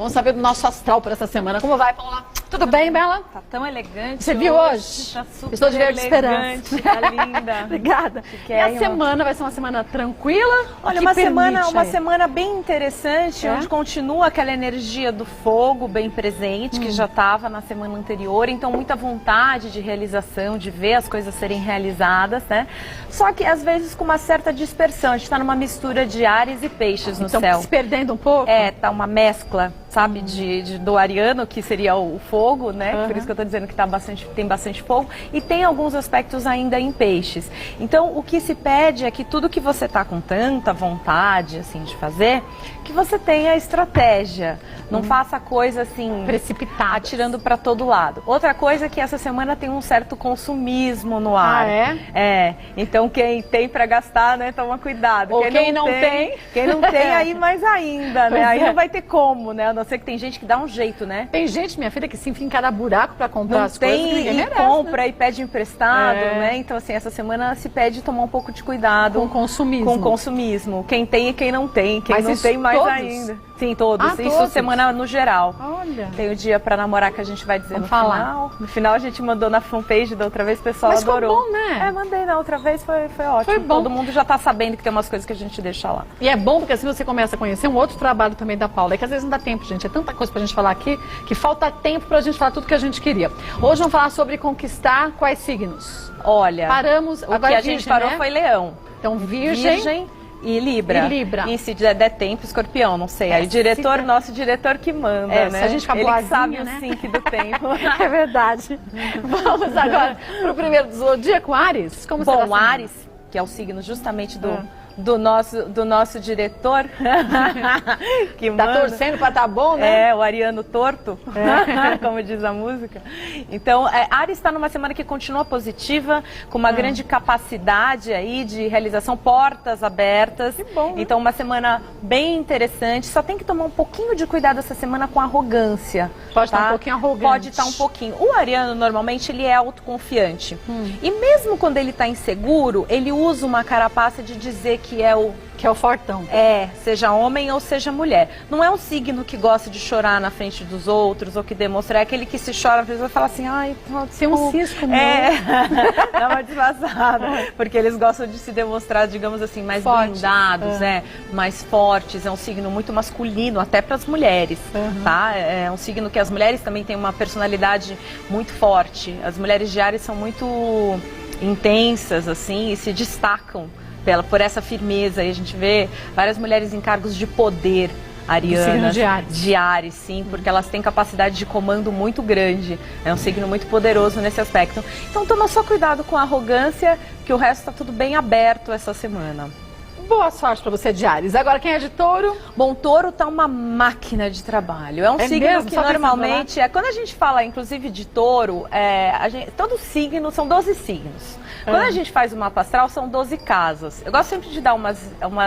Vamos saber do nosso astral para essa semana. Como vai, Paula? Tudo bem, Bela? Tá tão elegante. Você viu hoje? Tá super Estou de verde esperança. Tá linda. Obrigada. E a semana vai ser uma semana tranquila? Olha, uma semana bem interessante, onde continua aquela energia do fogo bem presente, que já estava na semana anterior. Então, muita vontade de realização, de ver as coisas serem realizadas, né? Só que, às vezes, com uma certa dispersão. A gente está numa mistura de Áries e Peixes no céu. Então, se perdendo um pouco? É, tá uma mescla, sabe, do ariano, que seria o fogo, né? Por isso que eu tô dizendo que tem bastante fogo. E tem alguns aspectos ainda em Peixes. Então, o que se pede é que tudo que você tá com tanta vontade, assim, de fazer, que você tenha estratégia. Não faça coisa, assim, precipitada, atirando para todo lado. Outra coisa é que essa semana tem um certo consumismo no ar. Ah, é? É. Então, quem tem para gastar, né, toma cuidado. Ou quem não tem. Quem não tem, aí mais ainda, né? Aí não vai ter como, né? A não ser que tem gente que dá um jeito, né? Tem gente, minha filha, que se enfia em cada buraco para comprar não as coisas. E compra, né? E pede emprestado, né? Então, assim, essa semana se pede tomar um pouco de cuidado. Com consumismo. Com consumismo. Quem tem e quem não tem. Quem Mas não tem mais todos? Ainda. Sim, todos. Isso todos? semana no geral. Olha. Tem o dia pra namorar que a gente vai dizer Vamos no falar. final. No final a gente mandou na fanpage da outra vez, o pessoal Mas adorou. Foi bom, né? É, mandei na outra vez, foi ótimo. Foi bom. Todo mundo já tá sabendo que tem umas coisas que a gente deixa lá. E é bom porque assim você começa a conhecer um outro trabalho também da Paula. É que às vezes não dá tempo, gente. É tanta coisa pra gente falar aqui que falta tempo pra gente falar tudo que a gente queria. Hoje vamos falar sobre conquistar quais signos? Olha, paramos. O que a gente parou, né? Foi Leão. Então, Virgem e Libra. E se der tempo, Escorpião, não sei. Aí o nosso diretor que manda, né? Se a gente ficar boazinha, sabe, né? O sync do tempo. É verdade. Vamos agora pro primeiro do zodíaco, Áries. Como será? Bom, Áries, que é o signo justamente do nosso diretor, que tá torcendo para tá bom, né? É, o ariano torto, como diz a música. Então, Áries está numa semana que continua positiva, com uma grande capacidade aí de realização, portas abertas. Que bom, né? Então, uma semana bem interessante. Só tem que tomar um pouquinho de cuidado essa semana com arrogância. Pode estar um pouquinho arrogante. Pode estar um pouquinho. O ariano, normalmente, ele é autoconfiante. E mesmo quando ele está inseguro, ele usa uma carapaça de dizer que é o fortão. Seja homem ou seja mulher. Não é um signo que gosta de chorar na frente dos outros ou que demonstra. É aquele que se chora na frente dos outros e fala assim, ai, tem um cisco, né? Dá uma disfarçada. Porque eles gostam de se demonstrar, digamos assim, mais blindados, mais fortes. É um signo muito masculino, até para as mulheres, tá? É um signo que as mulheres também têm uma personalidade muito forte. As mulheres de Áries são muito intensas, assim, e se destacam por essa firmeza. E a gente vê várias mulheres em cargos de poder arianas, de Áries, sim, porque elas têm capacidade de comando muito grande. É um signo muito poderoso nesse aspecto. Então toma só cuidado com a arrogância, que o resto está tudo bem aberto essa semana. Boa sorte para você de Áries. Agora quem é de Touro? Bom, Touro tá uma máquina de trabalho. É um signo mesmo? Que normalmente, quando a gente fala inclusive de Touro, todo signo, são 12 signos. Quando a gente faz o mapa astral, são 12 casas. Eu gosto sempre de dar uma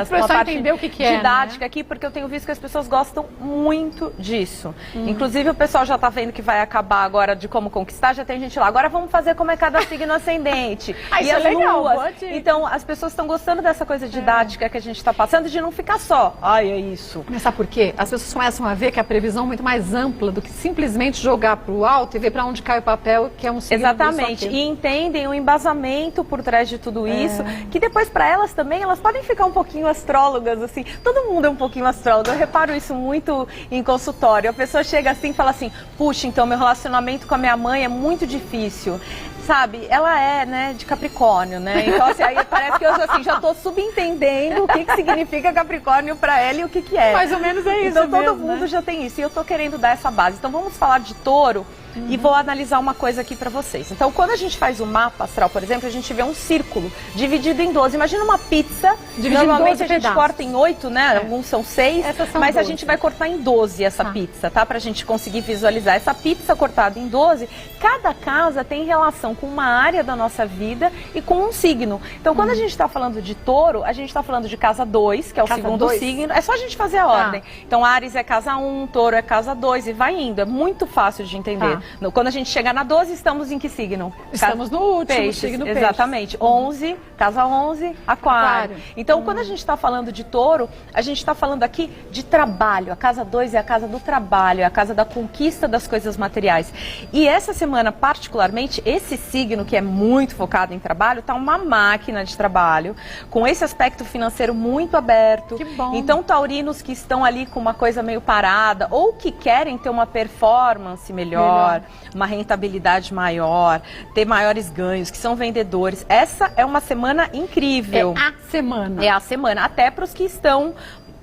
parte entender o que didática aqui, porque eu tenho visto que as pessoas gostam muito disso. Inclusive, o pessoal já tá vendo que vai acabar agora de como conquistar, já tem gente lá. Agora vamos fazer como é cada signo ascendente. E as luas. Então, as pessoas estão gostando dessa coisa didática que a gente está passando, de não ficar só, é isso. Mas sabe por quê? As pessoas começam a ver que a previsão é muito mais ampla do que simplesmente jogar para o alto e ver para onde cai o papel, que é um signo. Exatamente. E entendem o embasamento por trás de tudo isso, que depois para elas também, elas podem ficar um pouquinho astrólogas, assim, todo mundo é um pouquinho astrólogo, eu reparo isso muito em consultório, a pessoa chega assim e fala assim, puxa, então meu relacionamento com a minha mãe é muito difícil. Sabe, ela é, né, de Capricórnio, né? Então, assim, aí parece que eu assim, já tô subentendendo o que significa Capricórnio pra ela e o que é. Mais ou menos é isso. Então, todo mundo já tem isso. E eu tô querendo dar essa base. Então, vamos falar de Touro. E vou analisar uma coisa aqui pra vocês. Então, quando a gente faz o mapa astral, por exemplo, a gente vê um círculo dividido em 12. Imagina uma pizza. Normalmente a gente corta em 8, né? Alguns são 6. Mas 12. A gente vai cortar em 12 essa pizza, tá? Pra gente conseguir visualizar. Essa pizza cortada em 12, cada casa tem relação com uma área da nossa vida e com um signo. Então, quando a gente tá falando de Touro, a gente tá falando de casa 2, que é o segundo signo. É só a gente fazer a ordem. Então, Áries é casa 1, Touro é casa 2 e vai indo. É muito fácil de entender. Quando a gente chegar na 12, estamos em que signo? Estamos no último Peixes, signo Peixes. Exatamente. 11, casa 11, aquário. Então, quando a gente está falando de touro, a gente está falando aqui de trabalho. A casa 2 é a casa do trabalho, é a casa da conquista das coisas materiais. E essa semana, particularmente, esse signo que é muito focado em trabalho, está uma máquina de trabalho, com esse aspecto financeiro muito aberto. Que bom. Então, taurinos que estão ali com uma coisa meio parada, ou que querem ter uma performance melhor, uma rentabilidade maior, ter maiores ganhos, que são vendedores. Essa é uma semana incrível. É a semana. É a semana, até para os que estão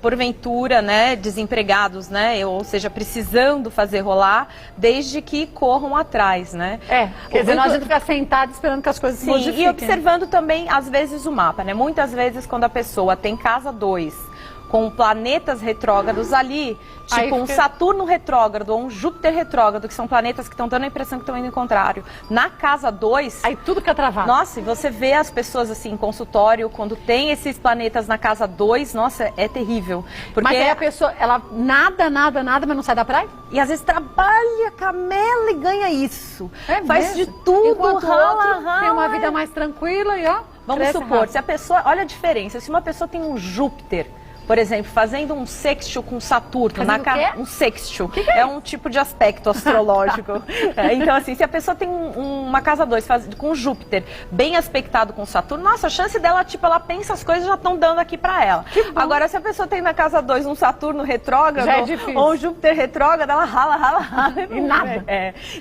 porventura, né, desempregados, né, ou seja, precisando fazer rolar, desde que corram atrás, né? Quer dizer, não adianta ficar sentado esperando que as coisas se modifiquem. E observando também, às vezes, o mapa, né? Muitas vezes, quando a pessoa tem casa 2, com planetas retrógrados ali, tipo um Saturno retrógrado ou um Júpiter retrógrado, que são planetas que estão dando a impressão que estão indo ao contrário. Na casa 2... Aí tudo fica travado. Nossa, e você vê as pessoas assim em consultório, quando tem esses planetas na casa 2, nossa, é terrível. Porque Mas aí a pessoa, ela nada, mas não sai da praia? E às vezes trabalha, camela e ganha isso. Faz mesmo? de tudo, Enquanto rala. Tem uma vida mais tranquila e ó... Vamos supor, se a pessoa... Olha a diferença, se uma pessoa tem um Júpiter, por exemplo, fazendo um sextil com Saturno, um sextil, é um tipo de aspecto astrológico. Então, assim, se a pessoa tem uma casa 2 com Júpiter bem aspectado com Saturno, nossa, a chance dela, tipo, ela pensa as coisas já estão dando aqui pra ela. Agora, se a pessoa tem na casa 2 um Saturno retrógrado ou um Júpiter retrógrado, ela rala. E nada.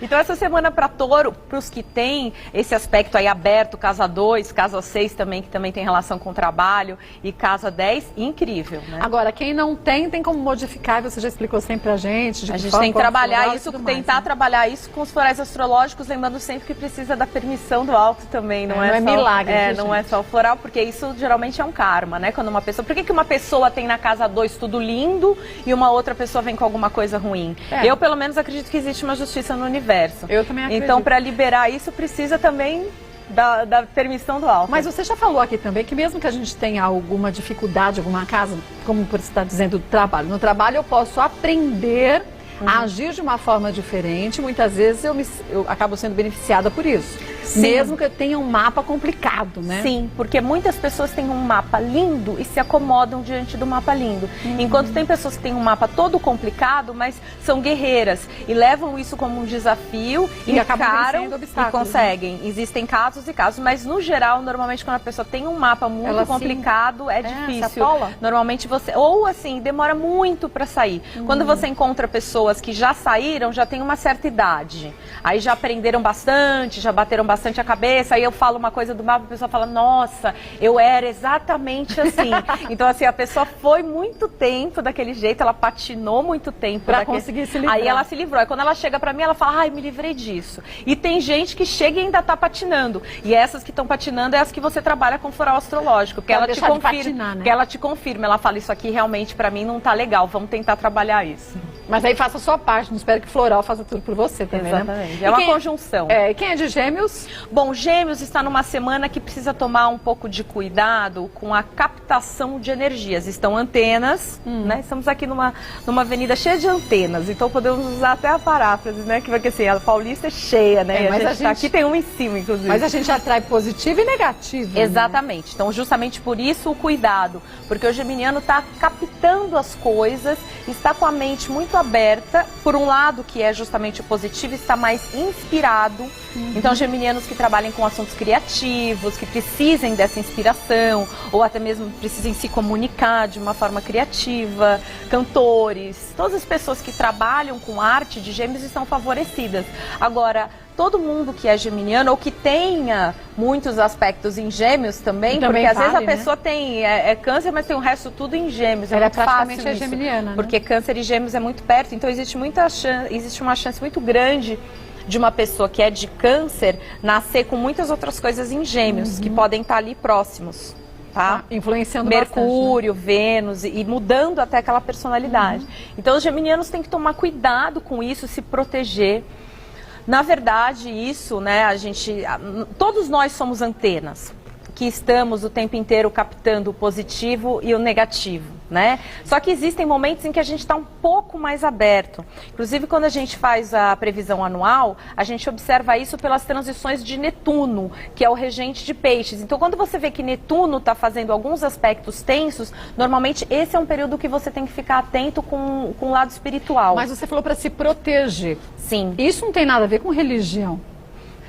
Então, essa semana pra touro, pros que tem esse aspecto aí aberto, casa 2, casa 6 também, que também tem relação com o trabalho, e casa 10, incrível. Né? Agora, quem não tem como modificar, você já explicou sempre pra gente. A gente tem que trabalhar isso, tentar trabalhar isso com os florais astrológicos, lembrando sempre que precisa da permissão do alto também, não é só, milagre. Não é só o floral, porque isso geralmente é um karma, né? Quando uma pessoa, por que uma pessoa tem na casa 2 tudo lindo e uma outra pessoa vem com alguma coisa ruim? Eu, pelo menos, acredito que existe uma justiça no universo. Eu também acredito. Então, para liberar isso, precisa também da permissão do alto. Mas você já falou aqui também que mesmo que a gente tenha alguma dificuldade, alguma casa, como você está dizendo, do trabalho. No trabalho eu posso aprender a agir de uma forma diferente. Muitas vezes eu acabo sendo beneficiada por isso. Sim. Mesmo que eu tenha um mapa complicado, né? Sim, porque muitas pessoas têm um mapa lindo e se acomodam diante do mapa lindo. Enquanto tem pessoas que têm um mapa todo complicado, mas são guerreiras e levam isso como um desafio e encaram e conseguem. Né? Existem casos e casos, mas no geral, normalmente quando a pessoa tem um mapa muito complicado, é difícil. Normalmente você, ou assim, demora muito para sair. Quando você encontra pessoas que já saíram, já tem uma certa idade. Aí já aprenderam bastante, já bateram bastante a cabeça, aí eu falo uma coisa do mapa, a pessoa fala, nossa, eu era exatamente assim. Então, assim, a pessoa foi muito tempo daquele jeito, ela patinou muito tempo. Pra conseguir se livrar. Aí ela se livrou. Aí quando ela chega pra mim, ela fala, ai, me livrei disso. E tem gente que chega e ainda tá patinando. E essas que estão patinando é as que você trabalha com floral astrológico, porque ela te confirma, patinar, né? Ela te confirma, ela fala, isso aqui realmente pra mim não tá legal, vamos tentar trabalhar isso. Mas aí faça a sua parte, não espero que floral faça tudo por você também, exatamente. Né? É uma conjunção. Quem é de Gêmeos? Bom, Gêmeos está numa semana que precisa tomar um pouco de cuidado com a captação de energias. Estão antenas, né? Estamos aqui numa avenida cheia de antenas, então podemos usar até a paráfrase, né? Que vai que assim, a Paulista é cheia, né? Mas a gente aqui tem uma em cima, inclusive. Mas a gente atrai positivo e negativo. Exatamente. Né? Então, justamente por isso o cuidado, porque o geminiano está captando as coisas, está com a mente muito aberta, por um lado, que é justamente o positivo, está mais inspirado. Então, geminianos que trabalhem com assuntos criativos, que precisem dessa inspiração, ou até mesmo precisem se comunicar de uma forma criativa, cantores, todas as pessoas que trabalham com arte de Gêmeos estão favorecidas. Agora, todo mundo que é geminiano ou que tenha muitos aspectos em Gêmeos também, porque às vezes a pessoa tem câncer, mas tem o resto tudo em Gêmeos. Ela praticamente é geminiana, porque câncer e Gêmeos é muito perto, então existe uma chance muito grande de uma pessoa que é de câncer nascer com muitas outras coisas em Gêmeos, que podem estar ali próximos. Tá? Influenciando Mercúrio, bastante, né? Vênus e mudando até aquela personalidade. Então os geminianos têm que tomar cuidado com isso, se proteger. Na verdade, isso, né, todos nós somos antenas. que estamos o tempo inteiro captando o positivo e o negativo, né? Só que existem momentos em que a gente está um pouco mais aberto. Inclusive, quando a gente faz a previsão anual, a gente observa isso pelas transições de Netuno, que é o regente de peixes. Então, quando você vê que Netuno está fazendo alguns aspectos tensos, normalmente esse é um período que você tem que ficar atento com o lado espiritual. Mas você falou para se proteger. Sim. Isso não tem nada a ver com religião.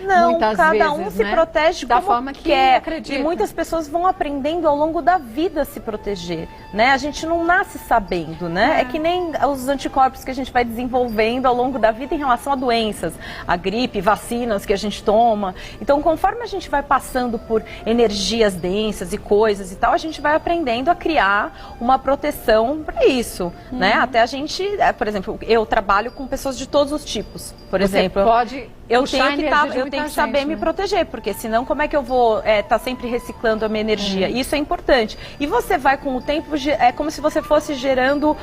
Não, muitas cada vezes, um se né? protege da como forma que quer. acredita. E muitas pessoas vão aprendendo ao longo da vida a se proteger, né? A gente não nasce sabendo, né? É que nem os anticorpos que a gente vai desenvolvendo ao longo da vida em relação a doenças, a gripe, vacinas que a gente toma. Então, conforme a gente vai passando por energias densas e coisas e tal, a gente vai aprendendo a criar uma proteção para isso, né? Até a gente, por exemplo, eu trabalho com pessoas de todos os tipos, por exemplo. Pode eu tenho que saber gente, me proteger, porque senão como é que eu vou estar sempre reciclando a minha energia? Isso é importante. E você vai com o tempo, é como se você fosse gerando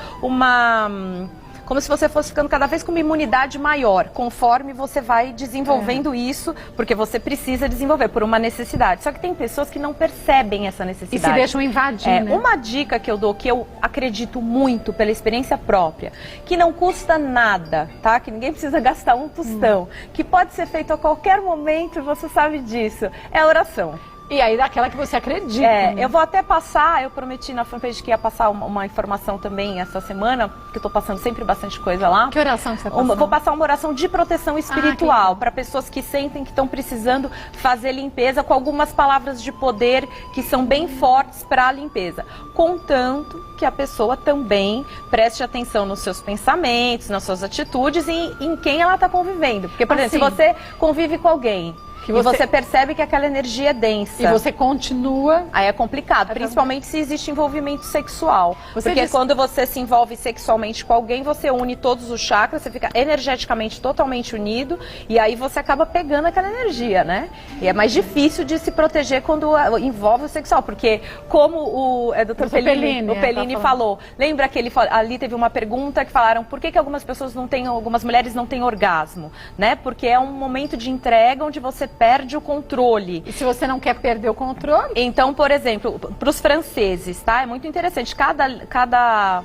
como se você fosse ficando cada vez com uma imunidade maior, conforme você vai desenvolvendo isso, porque você precisa desenvolver por uma necessidade. Só que tem pessoas que não percebem essa necessidade. E se deixam invadir, né? Uma dica que eu dou, que eu acredito muito pela experiência própria, que não custa nada, tá? Que ninguém precisa gastar um tostão, que pode ser feito a qualquer momento, você sabe disso, é a oração. E aí daquela que você acredita. Né? Eu vou até passar, eu prometi na fanpage que ia passar uma informação também essa semana, que eu tô passando sempre bastante coisa lá. Que oração que você passou? Vou passar uma oração de proteção espiritual para pessoas que sentem que estão precisando fazer limpeza com algumas palavras de poder que são bem fortes para a limpeza. Contanto que a pessoa também preste atenção nos seus pensamentos, nas suas atitudes e em quem ela está convivendo. Porque, por exemplo, se você convive com alguém e você percebe que aquela energia é densa. E você continua. Aí é complicado, principalmente se existe envolvimento sexual. Porque quando você se envolve sexualmente com alguém, você une todos os chakras, você fica energeticamente totalmente unido e aí você acaba pegando aquela energia, né? E é mais difícil de se proteger quando envolve o sexual, porque como o Dr. Pellini falou, lembra que ali teve uma pergunta que falaram por que algumas pessoas algumas mulheres não têm orgasmo, né? Porque é um momento de entrega onde você perde o controle. E se você não quer perder o controle? Então, por exemplo, para os franceses, tá? É muito interessante. Cada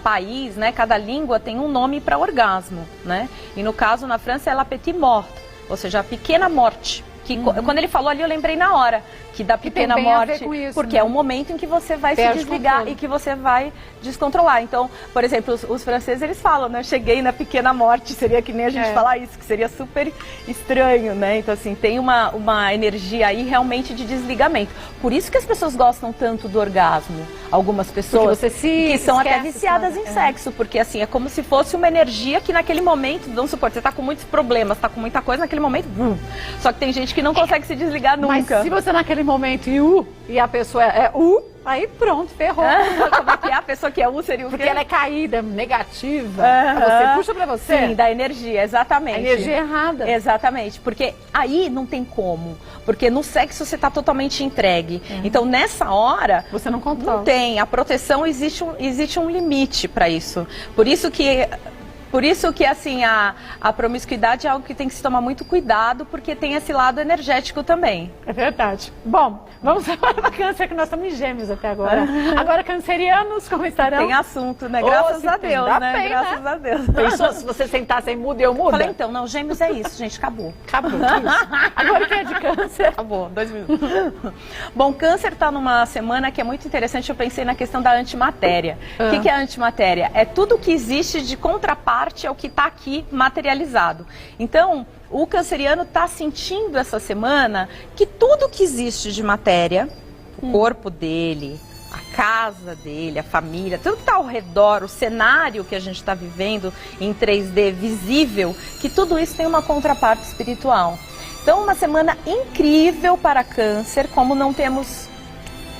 país, né? Cada língua tem um nome para orgasmo, né? E no caso, na França, é la petite mort, ou seja, a pequena morte. Que quando ele falou ali, eu lembrei na hora que da pequena morte, porque é o momento em que você vai se desligar e que você vai descontrolar. Então, por exemplo, os franceses, eles falam, né? Cheguei na pequena morte, seria que nem a gente falar isso, que seria super estranho, né? Então, assim, tem uma energia aí realmente de desligamento. Por isso que as pessoas gostam tanto do orgasmo. Algumas pessoas que são até viciadas em sexo, porque assim, é como se fosse uma energia que naquele momento, vamos supor, você tá com muitos problemas, tá com muita coisa, naquele momento, só que tem gente que não consegue se desligar nunca. Mas se você naquele momento e a pessoa aí pronto, ferrou. Como é que é? A pessoa que é seria o quê? Porque ela é caída, negativa. Você puxa pra você. Sim, da energia, exatamente. A energia errada. Exatamente, porque aí não tem como. Porque no sexo você tá totalmente entregue. Então nessa hora... Você não controla. Não tem. A proteção, existe um limite para isso. Por isso que assim, a promiscuidade é algo que tem que se tomar muito cuidado, porque tem esse lado energético também. É verdade. Bom, vamos agora para câncer, que nós estamos em gêmeos até agora. Agora, cancerianos, como estarão? Tem assunto, né? Graças a Deus, né? Graças a Deus. Pensou se você sentar sem muda, eu mudo? Falei, então, não, gêmeos é isso, gente, acabou. Acabou, isso. Agora quem é de câncer? Acabou, 2 minutos. Bom, câncer está numa semana que é muito interessante, eu pensei na questão da antimatéria. O que é a antimatéria? É tudo que existe de contraparte é o que está aqui materializado. Então, o canceriano está sentindo essa semana que tudo que existe de matéria, o corpo dele, a casa dele, a família, tudo que está ao redor, o cenário que a gente está vivendo em 3D visível, que tudo isso tem uma contraparte espiritual. Então, uma semana incrível para câncer, como não temos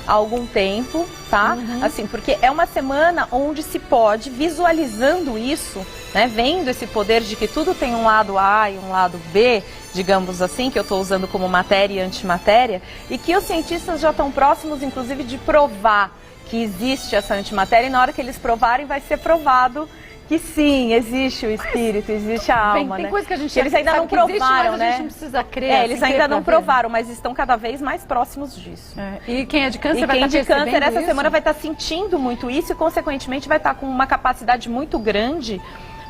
há algum tempo, tá? Assim, porque é uma semana onde se pode, visualizando isso, né, vendo esse poder de que tudo tem um lado A e um lado B, digamos assim, que eu estou usando como matéria e antimatéria, e que os cientistas já estão próximos, inclusive, de provar que existe essa antimatéria, e na hora que eles provarem, vai ser provado que sim, existe o espírito, existe a alma, tem né? coisa que a gente eles ainda não provaram, existe, mas né? A gente não precisa crer. Eles ainda não provaram, mas estão cada vez mais próximos disso. E quem é de câncer e vai quem estar de câncer essa isso? semana vai estar sentindo muito isso e, consequentemente, vai estar com uma capacidade muito grande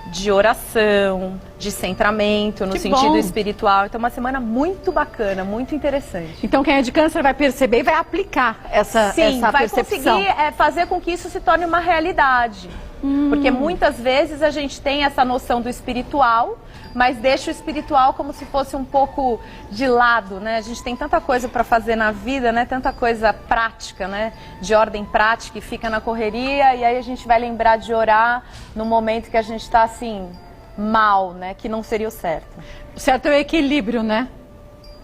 de oração, de centramento no sentido espiritual. Então, uma semana muito bacana, muito interessante. Então, quem é de câncer vai perceber e vai aplicar essa percepção. Vai conseguir fazer com que isso se torne uma realidade. Porque muitas vezes a gente tem essa noção do espiritual, mas deixa o espiritual como se fosse um pouco de lado, né? A gente tem tanta coisa para fazer na vida, né? Tanta coisa prática, né? De ordem prática, e fica na correria, e aí a gente vai lembrar de orar no momento que a gente está assim, mal, né? Que não seria o certo. O certo é o equilíbrio, né?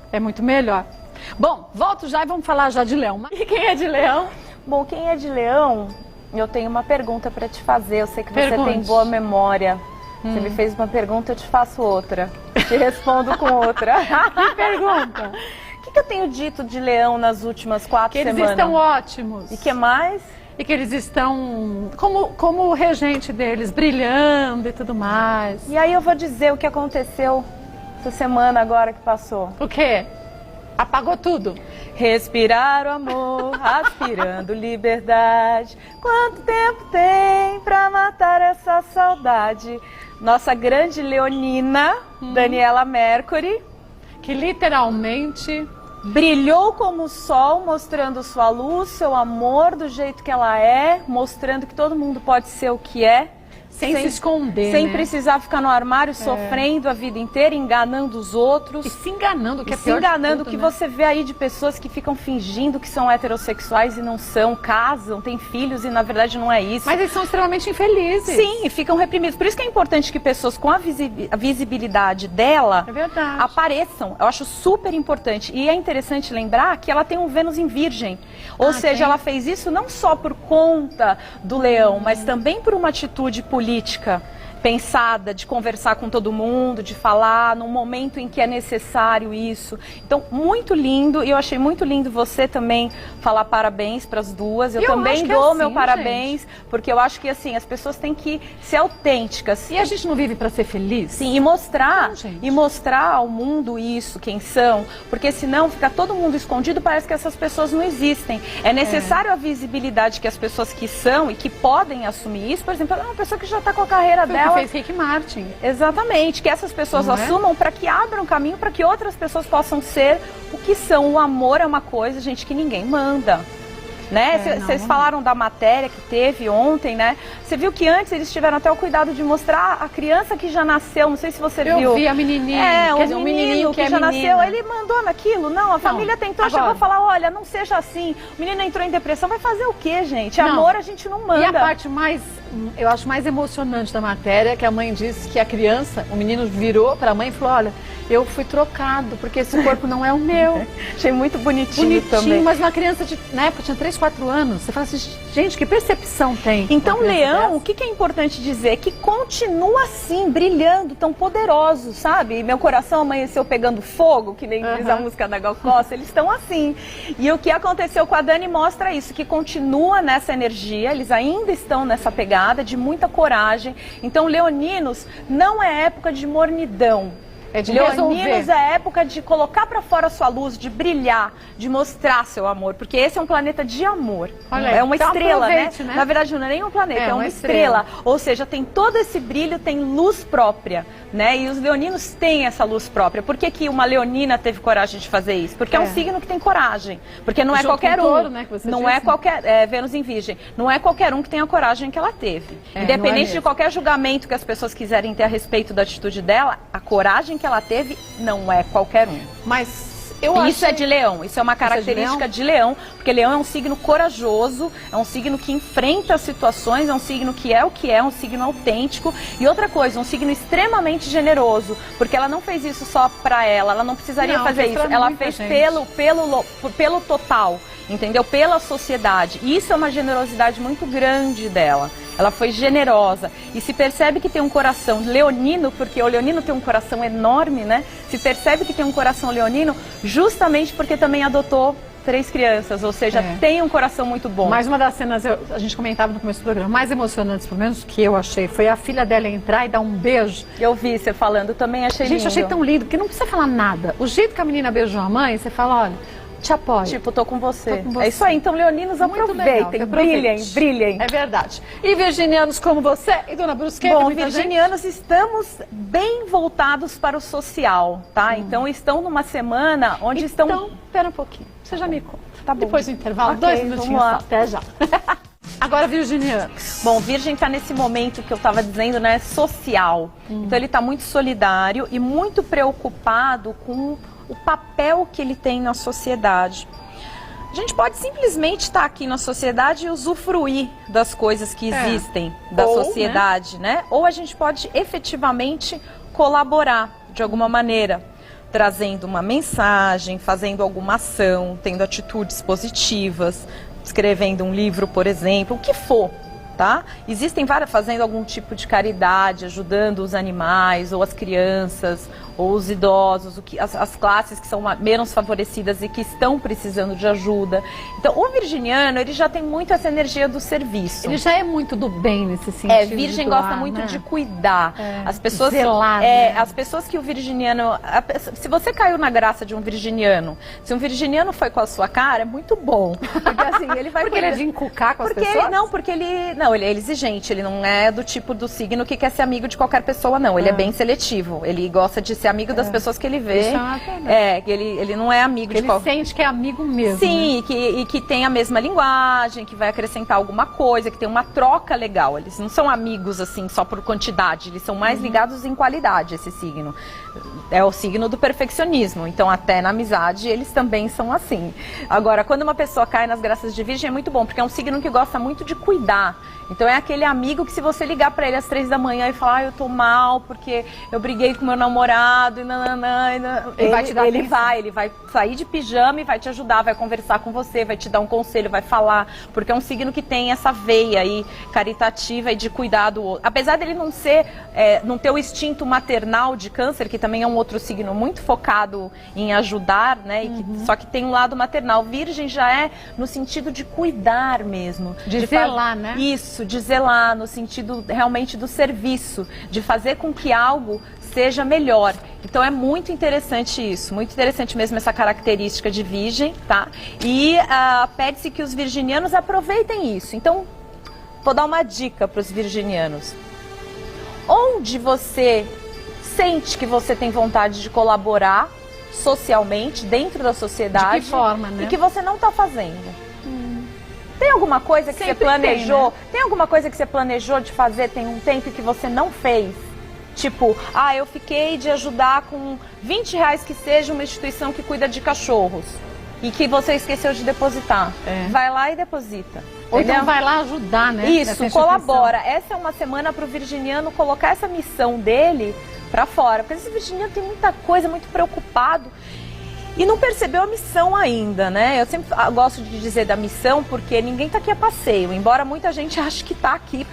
É muito melhor. Bom, volto já e vamos falar já de Leão. E quem é de Leão? Bom, quem é de Leão, eu tenho uma pergunta para te fazer. Eu sei que você tem boa memória. Você me fez uma pergunta, eu te faço outra. Te respondo com outra. Que pergunta? O que eu tenho dito de Leão nas últimas 4 semanas? Que eles estão ótimos. E que mais? E que eles estão, como o regente deles, brilhando e tudo mais. E aí eu vou dizer o que aconteceu essa semana agora que passou. O quê? Apagou tudo. Respirar o amor, aspirando liberdade. Quanto tempo tem pra matar essa saudade? Nossa grande leonina, Daniela Mercury, que literalmente brilhou como o sol, mostrando sua luz, seu amor do jeito que ela é, mostrando que todo mundo pode ser o que é. Sem se esconder, sem né? precisar ficar no armário sofrendo a vida inteira, enganando os outros. E se enganando, que é pior se enganando, tudo, que né? Você vê aí de pessoas que ficam fingindo que são heterossexuais e não são, casam, têm filhos e na verdade não é isso. Mas eles são extremamente infelizes. Sim, e ficam reprimidos. Por isso que é importante que pessoas com a visibilidade dela apareçam. Eu acho super importante. E é interessante lembrar que ela tem um Vênus em Virgem. Ou seja, ela fez isso não só por conta do Leão, mas também por uma atitude política pensada, de conversar com todo mundo, de falar num momento em que é necessário isso. Então, muito lindo, e eu achei muito lindo você também falar parabéns para as duas. Eu também dou meu parabéns, porque eu acho que assim, as pessoas têm que ser autênticas. E a gente não vive para ser feliz? Sim, e mostrar ao mundo isso, quem são, porque senão fica todo mundo escondido, parece que essas pessoas não existem. É necessário a visibilidade que as pessoas que são e que podem assumir isso. Por exemplo, ela é uma pessoa que já está com a carreira dela. Que fez Rick Martin. Exatamente, que essas pessoas assumam para que abram caminho para que outras pessoas possam ser o que são. O amor é uma coisa, gente, que ninguém manda. Né? Vocês falaram da matéria que teve ontem, né? Você viu que antes eles tiveram até o cuidado de mostrar a criança que já nasceu, não sei se você viu. Eu vi a menininha. O menino que já nasceu, ele mandou naquilo. Não, a família tentou, chegou a falar, olha, não seja assim. O menino entrou em depressão, vai fazer o quê, gente? Amor a gente não manda. E a parte eu acho mais emocionante da matéria, que a mãe disse que a criança, o menino virou para a mãe e falou, olha, eu fui trocado, porque esse corpo não é o meu. Achei muito bonitinho também. Mas uma criança, na época, tinha 3, 4 anos. Você fala assim, gente, que percepção tem? Então, Leão, o que é importante dizer? Que continua assim, brilhando, tão poderoso, sabe? Meu coração amanheceu pegando fogo, que nem diz a música da Gal Costa, eles estão assim. E o que aconteceu com a Dani mostra isso, que continua nessa energia, eles ainda estão nessa pegada de muita coragem. Então, leoninos, não é época de mornidão. É de leoninos é época de colocar para fora a sua luz, de brilhar, de mostrar seu amor, porque esse é um planeta de amor. Olha, é uma estrela, né? né? Na verdade, não é nem um planeta, é uma estrela. Ou seja, tem todo esse brilho, tem luz própria, né? E os leoninos têm essa luz própria. Por que uma leonina teve coragem de fazer isso? Porque é um signo que tem coragem. Porque não é qualquer um. Touro, né, não é qualquer. Vênus em Virgem. Não é qualquer um que tem a coragem que ela teve. Independente de qualquer julgamento que as pessoas quiserem ter a respeito da atitude dela, a coragem que ela teve não é qualquer um. Mas isso é de Leão, isso é uma característica de Leão, porque Leão é um signo corajoso, é um signo que enfrenta situações, é um signo que é o que é um signo autêntico. E outra coisa, um signo extremamente generoso, porque ela não fez isso só pra ela não precisaria fazer isso, ela fez pelo total, entendeu? Pela sociedade. E isso é uma generosidade muito grande dela. Ela foi generosa e se percebe que tem um coração leonino, porque o leonino tem um coração enorme, né? Se percebe que tem um coração leonino justamente porque também adotou 3 crianças, ou seja, tem um coração muito bom. Mas uma das cenas, a gente comentava no começo do programa, mais emocionantes, pelo menos que eu achei, foi a filha dela entrar e dar um beijo. Eu vi você falando, também achei lindo. Gente, achei tão lindo, porque não precisa falar nada. O jeito que a menina beijou a mãe, você fala, olha, te apoio. Tipo, tô com você. É isso aí, então leoninos, aproveitem, brilhem. É verdade. E virginianos como você e Dona Brusqueta? Bom, virginianos, estamos bem voltados para o social, tá? Então estão numa semana onde estão... Então, pera um pouquinho, você já me conta. Tá bom. Depois do intervalo, 2 minutinhos, até já. Agora, virginianos. Bom, Virgem está nesse momento que eu estava dizendo, né, social. Então ele está muito solidário e muito preocupado com o papel que ele tem na sociedade. A gente pode simplesmente estar aqui na sociedade e usufruir das coisas que existem da sociedade, né? Ou a gente pode efetivamente colaborar de alguma maneira, trazendo uma mensagem, fazendo alguma ação, tendo atitudes positivas, escrevendo um livro, por exemplo, o que for. Tá? Existem várias, fazendo algum tipo de caridade, ajudando os animais, ou as crianças, ou os idosos, as classes que são menos favorecidas e que estão precisando de ajuda. Então, o virginiano, ele já tem muito essa energia do serviço. Ele já é muito do bem nesse sentido. Virgem de doar, gosta muito, né, de cuidar. As pessoas zelar, as pessoas que o virginiano... Se você caiu na graça de um virginiano, se um virginiano foi com a sua cara, é muito bom. Porque assim, ele vai... Porque ele é de encucar com as pessoas? Ele é exigente, ele não é do tipo do signo que quer ser amigo de qualquer pessoa, não. Ele é bem seletivo. Ele gosta de ser amigo das pessoas que ele vê. Que ele não é amigo de qualquer... Ele sente que é amigo mesmo. Sim, né? e que tem a mesma linguagem, que vai acrescentar alguma coisa, que tem uma troca legal. Eles não são amigos, assim, só por quantidade. Eles são mais ligados em qualidade, esse signo. É o signo do perfeccionismo. Então, até na amizade, eles também são assim. Agora, quando uma pessoa cai nas graças de Virgem, é muito bom, porque é um signo que gosta muito de cuidar. Então é aquele amigo que, se você ligar pra ele às 3 da manhã e falar, eu tô mal porque eu briguei com meu namorado e ele vai sair de pijama e vai te ajudar, vai conversar com você, vai te dar um conselho, vai falar, porque é um signo que tem essa veia aí caritativa e de cuidar do outro. Apesar dele não ter o instinto maternal de Câncer, que também é um outro signo muito focado em ajudar, né? Só que tem um lado maternal. Virgem já é no sentido de cuidar mesmo. De zelar, né? Isso, de zelar, no sentido realmente do serviço, de fazer com que algo seja melhor. Então é muito interessante isso, muito interessante mesmo essa característica de Virgem, tá? E pede-se que os virginianos aproveitem isso. Então, vou dar uma dica para os virginianos. Onde você sente que você tem vontade de colaborar socialmente, dentro da sociedade, de que forma, né? E que você não está fazendo. Tem alguma coisa que você planejou? Tem alguma coisa que você planejou de fazer tem um tempo que você não fez? Tipo, eu fiquei de ajudar com R$20 que seja uma instituição que cuida de cachorros e que você esqueceu de depositar. Vai lá e deposita. Ou então vai lá ajudar, né? Isso, colabora. Essa é uma semana para o virginiano colocar essa missão dele para fora. Porque esse virginiano tem muita coisa, muito preocupado. E não percebeu a missão ainda, né? Eu sempre gosto de dizer da missão porque ninguém tá aqui a passeio. Embora muita gente ache que tá aqui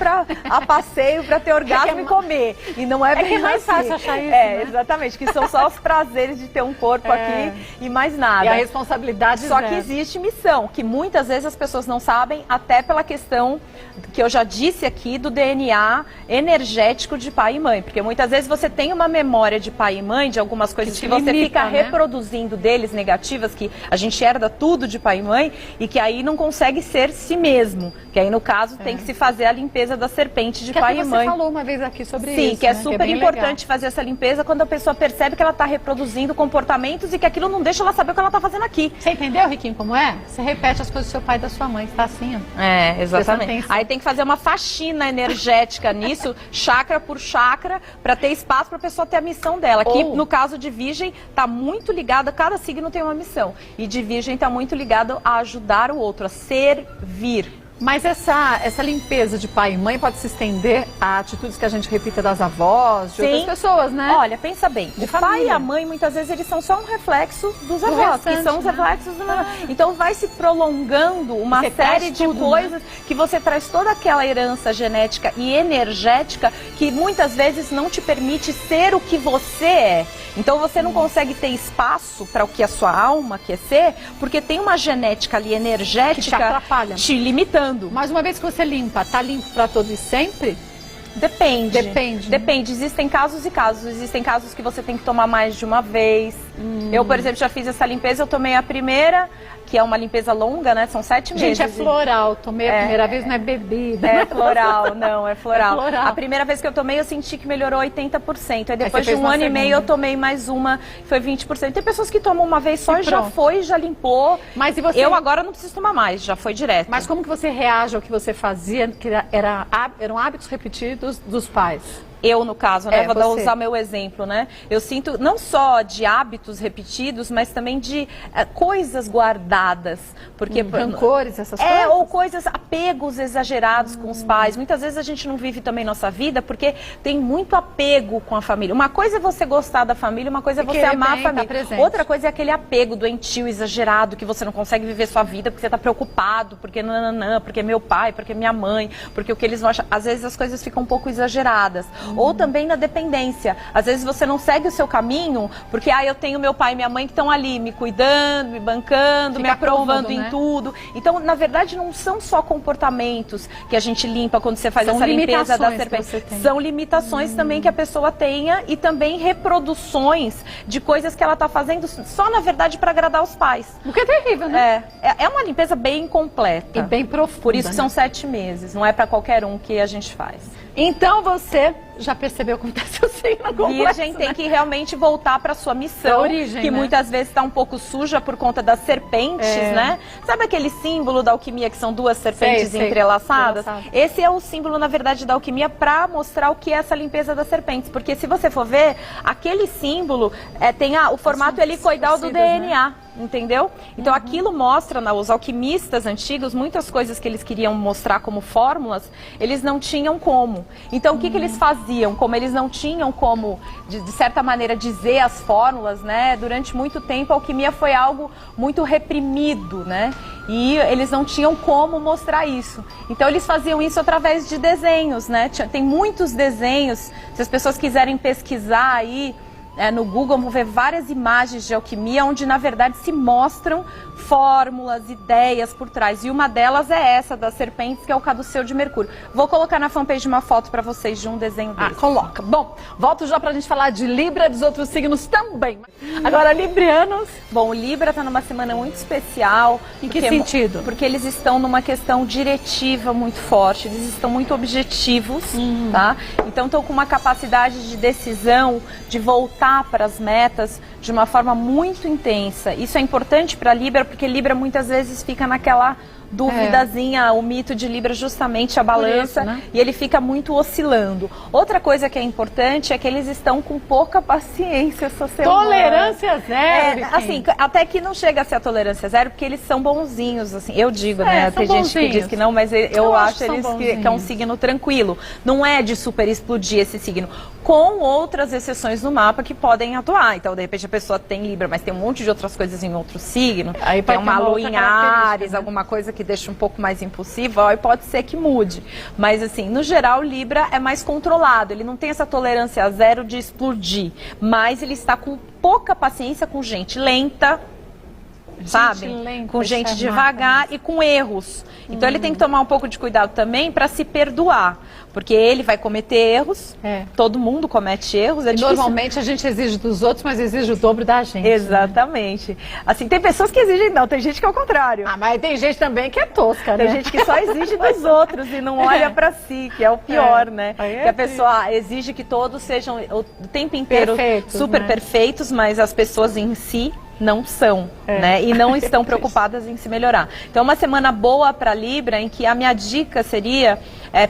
a passeio para ter orgasmo e comer. E não é bem que é mais assim. fácil achar isso, né? Exatamente. Que são só os prazeres de ter um corpo aqui e mais nada. E a responsabilidade Só que existe missão, que muitas vezes as pessoas não sabem, até pela questão que eu já disse aqui do DNA energético de pai e mãe. Porque muitas vezes você tem uma memória de pai e mãe, de algumas coisas que você fica reproduzindo deles negativas, que a gente herda tudo de pai e mãe e que aí não consegue ser si mesmo, que aí no caso tem que se fazer a limpeza da serpente de pai e mãe. Você falou uma vez aqui sobre isso. Sim, que é super importante fazer essa limpeza quando a pessoa percebe que ela está reproduzindo comportamentos e que aquilo não deixa ela saber o que ela está fazendo aqui. Você entendeu, Riquinho, como é? Você repete as coisas do seu pai e da sua mãe, está assim, ó. Exatamente. Aí tem que fazer uma faxina energética nisso, chakra por chakra, para ter espaço para a pessoa ter a missão dela, que no caso de Virgem está muito ligada, cada signo tem uma missão. E de Virgem está muito ligado a ajudar o outro, a servir. Mas essa limpeza de pai e mãe pode se estender a atitudes que a gente repita das avós, de outras pessoas, né? Olha, pensa bem, o pai e a mãe, muitas vezes, eles são só um reflexo dos avós, que são os reflexos do meu. Então vai se prolongando uma série de coisas, que você traz toda aquela herança genética e energética que muitas vezes não te permite ser o que você é. Então você não consegue ter espaço para o que a sua alma quer ser, porque tem uma genética ali energética que te atrapalha, te limitando. Mas uma vez que você limpa, tá limpo para todos e sempre? Depende. Depende. Depende. Existem casos e casos. Existem casos que você tem que tomar mais de uma vez. Eu, por exemplo, já fiz essa limpeza, eu tomei a primeira, que é uma limpeza longa, né? São 7 meses. Gente, é floral. Tomei a primeira vez, não é bebida. É floral, não, é floral. É floral. A primeira vez que eu tomei, eu senti que melhorou 80%. Aí depois de um ano e meio, eu tomei mais uma, foi 20%. Tem pessoas que tomam uma vez só e já foi, já limpou. Mas e você? Eu agora não preciso tomar mais, já foi direto. Mas como que você reage ao que você fazia, que eram hábitos repetidos dos pais? Eu, no caso, né? Vou usar meu exemplo, né? Eu sinto não só de hábitos repetidos, mas também de coisas guardadas. Porque, rancores, essas coisas? Ou coisas, apegos exagerados com os pais. Muitas vezes a gente não vive também nossa vida porque tem muito apego com a família. Uma coisa é você gostar da família, uma coisa é você amar a família. Outra coisa é aquele apego doentio, exagerado, que você não consegue viver sua vida porque você está preocupado, porque nananã, porque meu pai, porque minha mãe, porque o que eles vão achar. Às vezes as coisas ficam um pouco exageradas. Ou também na dependência. Às vezes você não segue o seu caminho porque eu tenho meu pai e minha mãe que estão ali me cuidando, me bancando, me aprovando em tudo. Então, na verdade, não são só comportamentos que a gente limpa quando você faz essa limpeza da serpente. São limitações também que a pessoa tenha e também reproduções de coisas que ela está fazendo só, na verdade, para agradar os pais. O que é terrível, né? É uma limpeza bem completa. E bem profunda. Por isso que são 7 meses. Não é para qualquer um que a gente faz. Então você já percebeu como está seu signo complexo, Virgem tem que realmente voltar para sua missão, origem, que muitas vezes está um pouco suja por conta das serpentes, né? Sabe aquele símbolo da alquimia que são duas serpentes entrelaçadas? Esse é o símbolo, na verdade, da alquimia para mostrar o que é essa limpeza das serpentes. Porque se você for ver, aquele símbolo tem o formato helicoidal do DNA. Né? Entendeu? Então aquilo mostra, os alquimistas antigos, muitas coisas que eles queriam mostrar como fórmulas, eles não tinham como. Então o que eles faziam? Como eles não tinham como, de certa maneira, dizer as fórmulas, né? Durante muito tempo a alquimia foi algo muito reprimido, né? E eles não tinham como mostrar isso. Então eles faziam isso através de desenhos, né? Tem muitos desenhos, se as pessoas quiserem pesquisar aí, no Google vão ver várias imagens de alquimia onde na verdade se mostram fórmulas, ideias por trás. E uma delas é essa das serpentes, que é o caduceu de Mercúrio. Vou colocar na fanpage uma foto para vocês de um desenho desse. Coloca. Bom, volto já pra gente falar de Libra e dos outros signos também. Agora, librianos. Bom, o Libra tá numa semana muito especial. Em que sentido? Porque eles estão numa questão diretiva muito forte, eles estão muito objetivos, tá? Então estão com uma capacidade de decisão, de voltar para as metas de uma forma muito intensa. Isso é importante para Libra, porque Libra muitas vezes fica naquela duvidazinha, o mito de Libra justamente a balança, isso, né? E ele fica muito oscilando. Outra coisa que é importante é que eles estão com pouca paciência essa semana. Tolerância zero. Assim, até que não chega a ser a tolerância zero, porque eles são bonzinhos, assim, eu digo, né? Tem gente que diz que não, mas eu acho eles que é um signo tranquilo. Não é de super explodir esse signo. Com outras exceções no mapa que podem atuar. Então, de repente, a pessoa tem Libra, mas tem um monte de outras coisas em outro signo. Aí tem uma lua em Áries, né? Alguma coisa que deixa um pouco mais impulsiva, aí pode ser que mude. Mas, assim, no geral, Libra é mais controlado. Ele não tem essa tolerância zero de explodir. Mas ele está com pouca paciência com gente lenta, sabe? Com gente devagar e com erros. Então ele tem que tomar um pouco de cuidado também para se perdoar. Porque ele vai cometer erros, todo mundo comete erros. E normalmente a gente exige dos outros, mas exige o dobro da gente. Exatamente. Né? Assim, tem pessoas que exigem, não, tem gente que é o contrário. Mas tem gente também que é tosca, né? Tem gente que só exige dos outros e não olha para si, que é o pior, né? Que a pessoa exige que todos sejam o tempo inteiro super perfeitos, mas as pessoas em si não são, né? E não estão preocupadas em se melhorar. Então, uma semana boa para Libra, em que a minha dica seria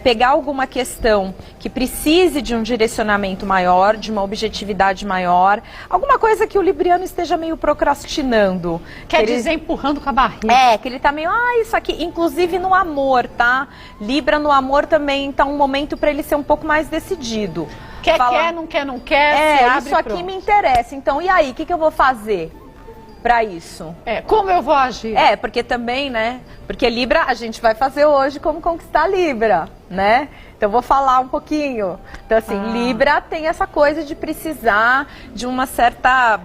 pegar alguma questão que precise de um direcionamento maior, de uma objetividade maior, alguma coisa que o libriano esteja meio procrastinando. Quer dizer, empurrando com a barriga. Que ele tá meio, isso aqui, inclusive no amor, tá? Libra no amor também tá um momento para ele ser um pouco mais decidido. Quer, não quer, não quer, se abre, isso aqui me interessa, então e aí, o que eu vou fazer para isso? Como eu vou agir? Porque também, né? Porque Libra, a gente vai fazer hoje como conquistar Libra, né? Então, eu vou falar um pouquinho. Então, assim, Libra tem essa coisa de precisar de uma certa...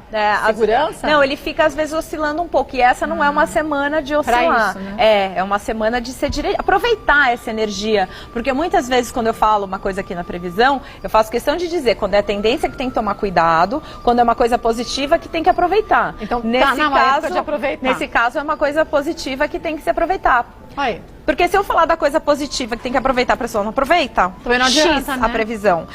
segurança? Não, ele fica, às vezes, oscilando um pouco. E essa não é uma semana de oscilar. Pra isso, né? É uma semana de ser aproveitar essa energia. Porque muitas vezes, quando eu falo uma coisa aqui na previsão, eu faço questão de dizer quando é tendência que tem que tomar cuidado, quando é uma coisa positiva que tem que aproveitar. Então, nesse caso, é uma coisa positiva que tem que se aproveitar. Aí. Porque se eu falar da coisa positiva que tem que aproveitar, a pessoa não aproveita. Também não adianta, X né? a previsão.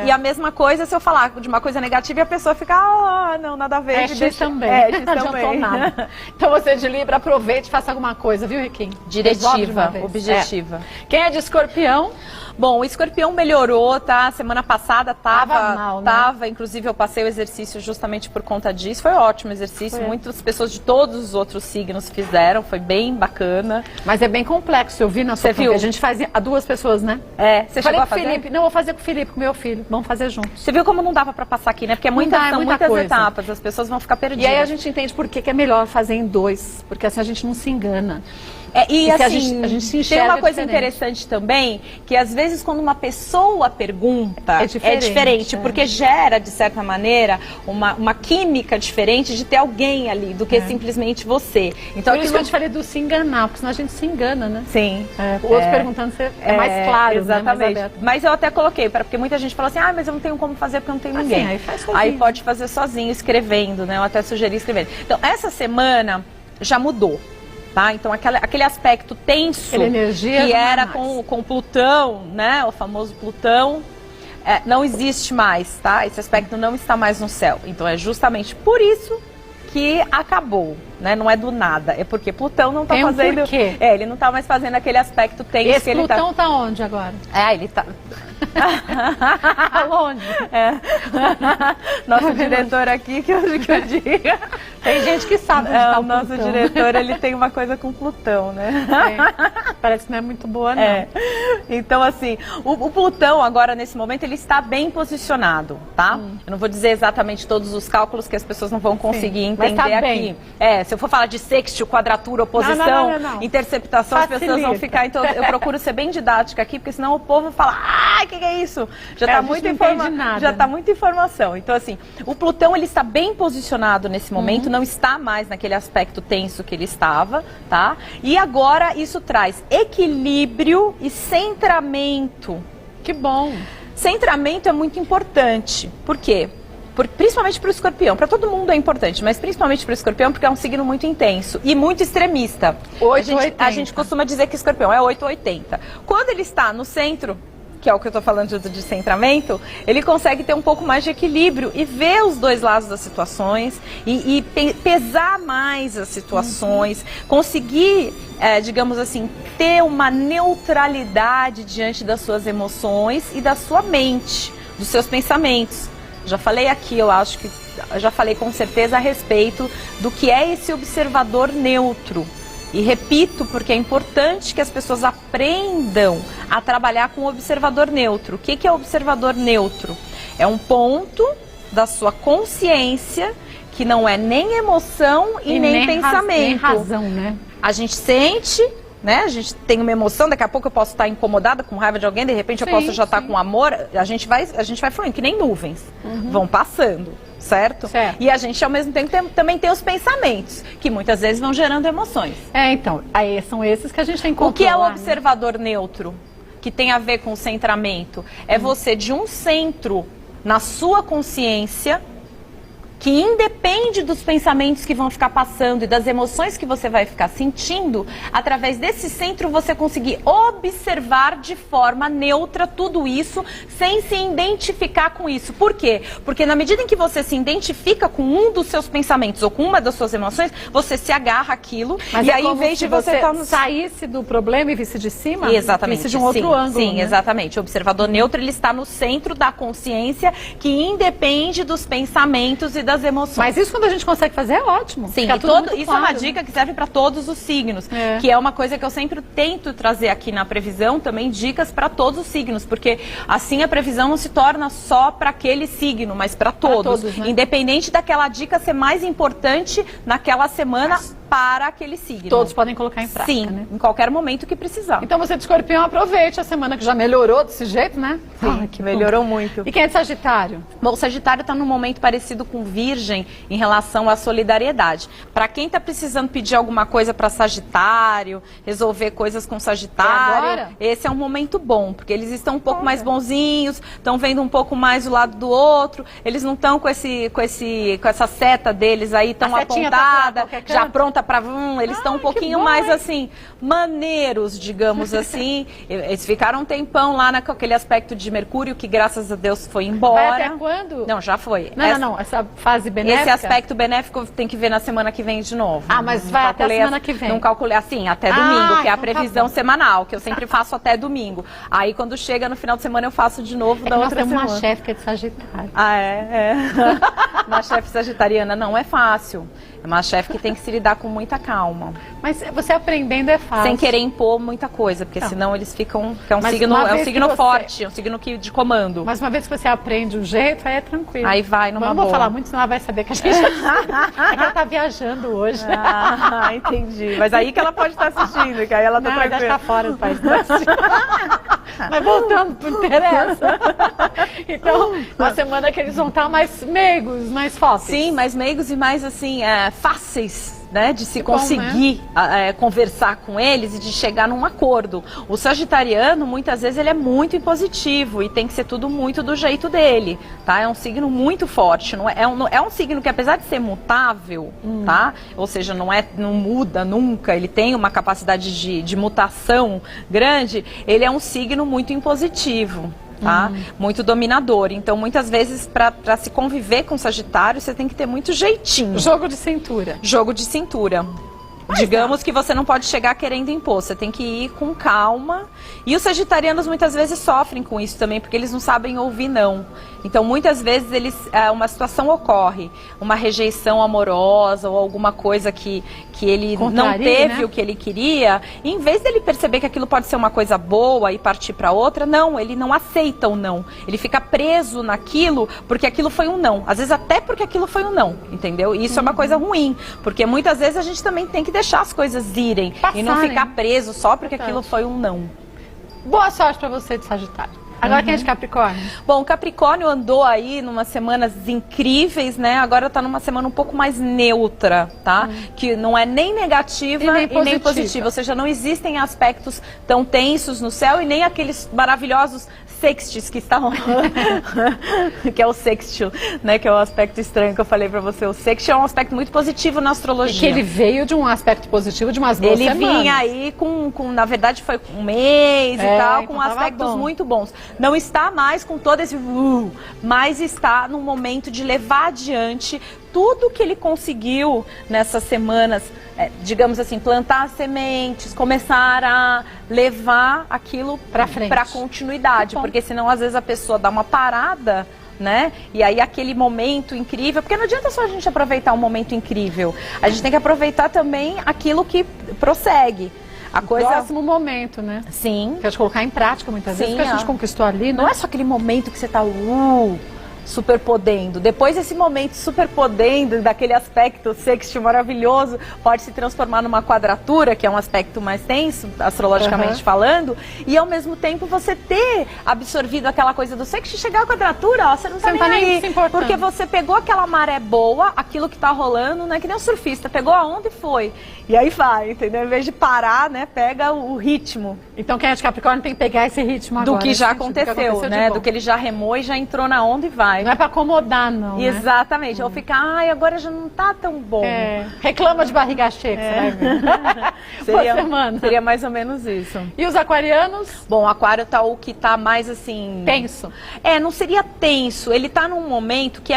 E a mesma coisa se eu falar de uma coisa negativa e a pessoa fica, não, nada a ver. X também. X não adiantou nada. Então você de Libra, aproveite e faça alguma coisa, viu, Riquinho? Diretiva, objetiva. Quem é de Escorpião? Bom, o Escorpião melhorou, tá? Semana passada tava mal, né? Inclusive eu passei o exercício justamente por conta disso. Foi um ótimo exercício, muitas pessoas de todos os outros signos fizeram, foi bem bacana. Mas é bem complexo, eu vi na sua viu? A gente faz a duas pessoas, né? Você chegou a fazer? Felipe, não, vou fazer com o Felipe, com meu filho, vamos fazer juntos. Você viu como não dava pra passar aqui, né? Porque são muitas etapas, as pessoas vão ficar perdidas. E aí a gente entende por que é melhor fazer em dois, porque assim a gente não se engana. E assim, a gente se enxerga tem uma coisa diferente. interessante também, que às vezes quando uma pessoa pergunta, é diferente, porque gera, de certa maneira, uma química diferente de ter alguém ali, do que simplesmente você. Então, por isso que eu te falei do se enganar, porque senão a gente se engana, né? Sim. O outro perguntando é mais claro, exatamente. Né? Mas eu até coloquei, porque muita gente fala assim, mas eu não tenho como fazer porque eu não tenho ninguém. Aí faz sozinho. Aí pode fazer sozinho, escrevendo, né? Eu até sugeri escrevendo. Então, essa semana já mudou. Tá? Então, aquele aspecto tenso energia que era com Plutão, né? O famoso Plutão, não existe mais, tá? Esse aspecto não está mais no céu. Então, é justamente por isso que acabou, né? Não é do nada, é porque Plutão não está fazendo... Porquê? Ele não está mais fazendo aquele aspecto tenso. Esse que Plutão está onde agora? Ele está... Longe. Nosso diretor aqui, que eu diga. Tem gente que sabe onde tá o nosso Plutão. diretor, ele tem uma coisa com Plutão, né? Parece que não é muito boa, não. Então, assim, o Plutão agora, nesse momento, ele está bem posicionado, tá? Eu não vou dizer exatamente todos os cálculos que as pessoas não vão conseguir entender mas tá aqui. Se eu for falar de sextil, quadratura, oposição, não. interceptação, Facilita. as pessoas vão ficar... Então, eu procuro ser bem didática aqui, porque senão o povo fala, o que é isso? Já está muita informação. Então, assim, o Plutão, ele está bem posicionado nesse momento, não está mais naquele aspecto tenso que ele estava, tá? E agora isso traz equilíbrio e centramento. Que bom! Centramento é muito importante. Por quê? Principalmente para o Escorpião. Para todo mundo é importante, mas principalmente para o Escorpião, porque é um signo muito intenso e muito extremista. A gente costuma dizer que Escorpião é 880. Quando ele está no centro, que é o que eu estou falando de centramento, ele consegue ter um pouco mais de equilíbrio e ver os dois lados das situações e pesar mais as situações, conseguir, digamos assim, ter uma neutralidade diante das suas emoções e da sua mente, dos seus pensamentos. Já falei aqui, eu acho que já falei com certeza a respeito do que é esse observador neutro. E repito, porque é importante que as pessoas aprendam a trabalhar com o observador neutro. O que é o observador neutro? É um ponto da sua consciência que não é nem emoção e nem pensamento. Nem razão, né? A gente sente, né? A gente tem uma emoção, daqui a pouco eu posso estar incomodada com raiva de alguém, de repente eu posso já estar com amor. A gente vai fluindo, que nem nuvens. Vão passando. Certo? E a gente, ao mesmo tempo, também tem os pensamentos, que muitas vezes vão gerando emoções. Então, aí são esses que a gente tem que controlar. O que é o observador neutro, que tem a ver com o centramento? É você de um centro na sua consciência, que independe dos pensamentos que vão ficar passando e das emoções que você vai ficar sentindo, através desse centro você conseguir observar de forma neutra tudo isso, sem se identificar com isso. Por quê? Porque na medida em que você se identifica com um dos seus pensamentos ou com uma das suas emoções, você se agarra àquilo. Mas e aí, em vez de você saísse do problema e visse de cima, exatamente, visse de um outro ângulo. Sim, né? Exatamente. O observador neutro, ele está no centro da consciência, que independe dos pensamentos e das emoções. Mas isso quando a gente consegue fazer é ótimo. Sim, isso claro, é uma dica que serve para todos os signos, É. que é uma coisa que eu sempre tento trazer aqui na previsão, também dicas para todos os signos, porque assim a previsão não se torna só para aquele signo, mas para todos, né? Independente daquela dica ser mais importante naquela semana para aquele signo. Todos podem colocar em prática, Sim, né? em qualquer momento que precisar. Então você de Escorpião, aproveite a semana que já melhorou desse jeito, né? Sim, que melhorou muito. E quem é de Sagitário? Bom, o Sagitário está num momento parecido com Virgem em relação à solidariedade. Para quem está precisando pedir alguma coisa para Sagitário, resolver coisas com Sagitário, esse é um momento bom, porque eles estão um pouco mais bonzinhos, estão vendo um pouco mais o lado do outro, eles não estão com essa seta deles aí tão apontada, já pronta para eles estão um pouquinho mais assim, maneiros, digamos assim. Eles ficaram um tempão lá com aquele aspecto de Mercúrio, que graças a Deus foi embora. Vai até quando? Não, já foi. Não, essa fase benéfica? Esse aspecto benéfico tem que ver na semana que vem de novo. Ah, mas vai até a semana que vem? Não calculei assim, até domingo, que é a previsão semanal, que eu sempre faço até domingo. Aí quando chega no final de semana eu faço de novo da outra semana. Nós temos uma chefe que é de Sagitário. Ah, é? Uma chefe sagitariana não é fácil. É uma chefe que tem que se lidar com muita calma. Mas você aprendendo é fácil. Sem querer impor muita coisa, porque senão eles ficam... É um signo forte, é um signo de comando. Mas uma vez que você aprende um jeito, aí é tranquilo. Aí vai numa boa. Não vou falar muito, senão ela vai saber que a gente... é que ela tá viajando hoje. Ah, entendi. Mas aí que ela pode estar assistindo, que aí ela tá tranquila. Não, ela tá fora do país. Mas voltando pro interessa. Então, uma semana que eles vão estar mais meigos, mais fáceis. Sim, mais meigos e mais assim, fáceis, né, de se conseguir conversar com eles e de chegar num acordo. O sagitariano, muitas vezes, ele é muito impositivo e tem que ser tudo muito do jeito dele, tá? É um signo muito forte, é um signo que, apesar de ser mutável, tá? Ou seja, não muda nunca, ele tem uma capacidade de mutação grande, ele é um signo muito impositivo. Tá? Muito dominador. Então, muitas vezes, para se conviver com Sagitário, você tem que ter muito jeitinho. Jogo de cintura. Jogo de cintura. Digamos que você não pode chegar querendo impor, você tem que ir com calma. E os sagitarianos muitas vezes sofrem com isso também, porque eles não sabem ouvir não. Então muitas vezes uma situação ocorre, uma rejeição amorosa ou alguma coisa que ele não teve, né? O que ele queria. E em vez dele perceber que aquilo pode ser uma coisa boa e partir para outra, não, ele não aceita o não. Ele fica preso naquilo porque aquilo foi um não. Às vezes até porque aquilo foi um não, entendeu? E isso é uma coisa ruim, porque muitas vezes a gente também tem que deixar as coisas irem. Passarem. E não ficar preso só porque aquilo foi um não. Boa sorte para você de Sagitário. Agora quem é de Capricórnio? Bom, o Capricórnio andou aí numas semanas incríveis, né? Agora tá numa semana um pouco mais neutra, tá? Que não é nem negativa e nem positiva. Ou seja, não existem aspectos tão tensos no céu e nem aqueles maravilhosos sextis que estão que é o sextil, né? Que é o aspecto estranho que eu falei pra você. O sextil é um aspecto muito positivo na astrologia. E que ele veio de um aspecto positivo de umas boas semanas. Ele vinha aí na verdade foi um mês e tal, com aspectos muito bons. Não está mais com todo esse mas está no momento de levar adiante tudo que ele conseguiu nessas semanas, digamos assim, plantar sementes, começar a levar aquilo para frente, para continuidade, porque senão às vezes a pessoa dá uma parada, né? E aí aquele momento incrível, porque não adianta só a gente aproveitar um momento incrível, a gente tem que aproveitar também aquilo que prossegue. O próximo momento, né? Sim. Quer colocar em prática muitas vezes, que a gente conquistou ali, né? Não é só aquele momento que você tá super podendo. Depois desse momento super podendo, daquele aspecto sextil maravilhoso, pode se transformar numa quadratura, que é um aspecto mais tenso, astrologicamente falando, e ao mesmo tempo você ter absorvido aquela coisa do sextil, chegar à quadratura, ó, você não tá nem aí, porque você pegou aquela maré boa, aquilo que tá rolando, né, que nem um surfista, pegou a onda e foi. E aí vai, entendeu? Em vez de parar, né, pega o ritmo. Então quem é de Capricórnio tem que pegar esse ritmo agora. Do que já aconteceu, né? Do que ele já remou e já entrou na onda e vai. ai... Não é para acomodar, não, né? Exatamente. Ou ficar, ai, agora já não tá tão bom. Reclama de barriga cheia, que você vai ver. Seria mais ou menos isso. E os aquarianos? Bom, o aquário tá o que tá mais assim... Tenso. Não seria tenso. Ele tá num momento que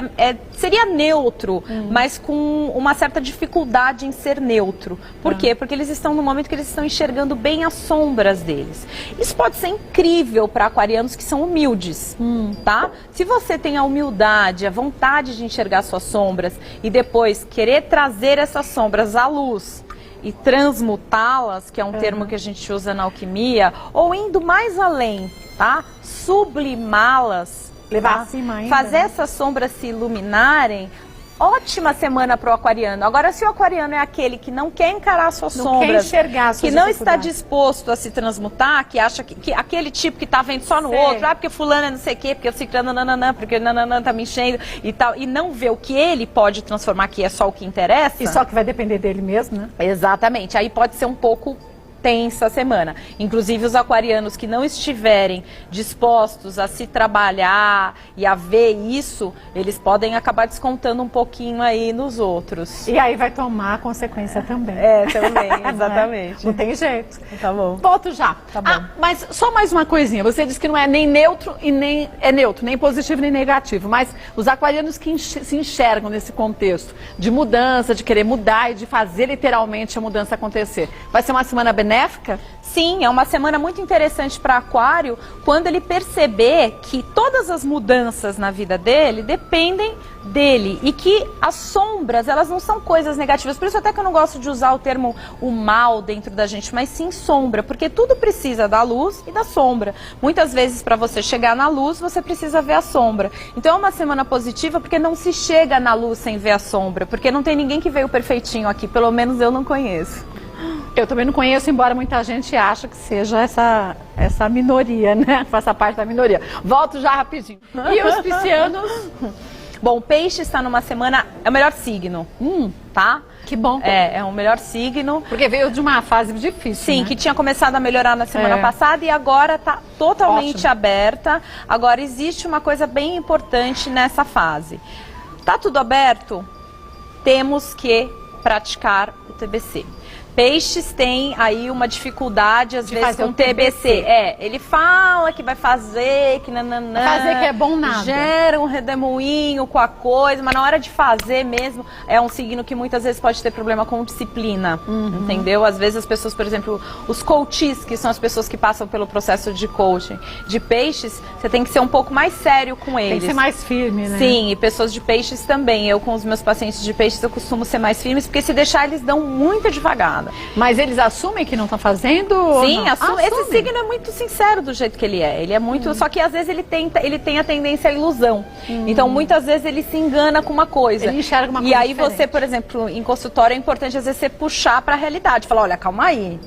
seria neutro, mas com uma certa dificuldade em ser neutro. Por quê? Porque eles estão num momento que eles estão enxergando bem as sombras deles. Isso pode ser incrível para aquarianos que são humildes, tá? Se você tem a humildade, a vontade de enxergar suas sombras e depois querer trazer essas sombras à luz e transmutá-las, que é um termo que a gente usa na alquimia, ou indo mais além, tá? Sublimá-las, levar acima ainda, fazer essas sombras se iluminarem. Ótima semana para o aquariano. Agora, se o aquariano é aquele que não quer encarar suas sombras, quer enxergar suas que não está disposto a se transmutar, que acha que aquele tipo que está vendo só no outro, porque fulano é não sei o quê, porque o ciclano nananã, porque nananã tá me enchendo e tal, e não vê o que ele pode transformar, que é só o que interessa. E só que vai depender dele mesmo, né? Exatamente. Aí pode ser um pouco tensa semana. Inclusive os aquarianos que não estiverem dispostos a se trabalhar e a ver isso, eles podem acabar descontando um pouquinho aí nos outros. E aí vai tomar a consequência também. Também, exatamente. Não tem jeito. Tá bom. Volto já. Tá bom. Mas só mais uma coisinha. Você disse que não é nem neutro e nem é neutro, nem positivo nem negativo. Mas os aquarianos que se enxergam nesse contexto de mudança, de querer mudar e de fazer literalmente a mudança acontecer. Vai ser uma semana benéfica? Sim, é uma semana muito interessante para aquário, quando ele perceber que todas as mudanças na vida dele dependem dele e que as sombras, elas não são coisas negativas. Por isso até que eu não gosto de usar o termo o mal dentro da gente, mas sim sombra, porque tudo precisa da luz e da sombra. Muitas vezes para você chegar na luz, você precisa ver a sombra. Então é uma semana positiva porque não se chega na luz sem ver a sombra, porque não tem ninguém que veio perfeitinho aqui, pelo menos eu não conheço. Eu também não conheço, embora muita gente ache que seja essa minoria, né? Faça parte da minoria. Volto já rapidinho. E os piscianos? Bom, peixe está numa semana, é o melhor signo, tá? Que bom. É o melhor signo. Porque veio de uma fase difícil, sim, né? Que tinha começado a melhorar na semana passada e agora está totalmente aberta. Agora existe uma coisa bem importante nessa fase. Tá tudo aberto? Temos que praticar o TBC. Peixes tem aí uma dificuldade, às vezes, com TBC. Ele fala que vai fazer, que nananã. Fazer que é bom nada. Gera um redemoinho com a coisa, mas na hora de fazer mesmo, é um signo que muitas vezes pode ter problema com disciplina, entendeu? Às vezes as pessoas, por exemplo, os coaches, que são as pessoas que passam pelo processo de coaching, de peixes, você tem que ser um pouco mais sério com eles. Tem que ser mais firme, né? Sim, e pessoas de peixes também. Eu, com os meus pacientes de peixes, eu costumo ser mais firmes, porque se deixar, eles dão muito devagar. Mas eles assumem que não estão fazendo? Sim, assume. Esse signo é muito sincero do jeito que ele é. Ele é muito. Só que às vezes ele tem a tendência à ilusão. Então muitas vezes ele se engana com uma coisa. Ele enxerga uma coisa. E aí diferente. Você, por exemplo, em consultório é importante às vezes você puxar para a realidade. Falar, olha, calma aí.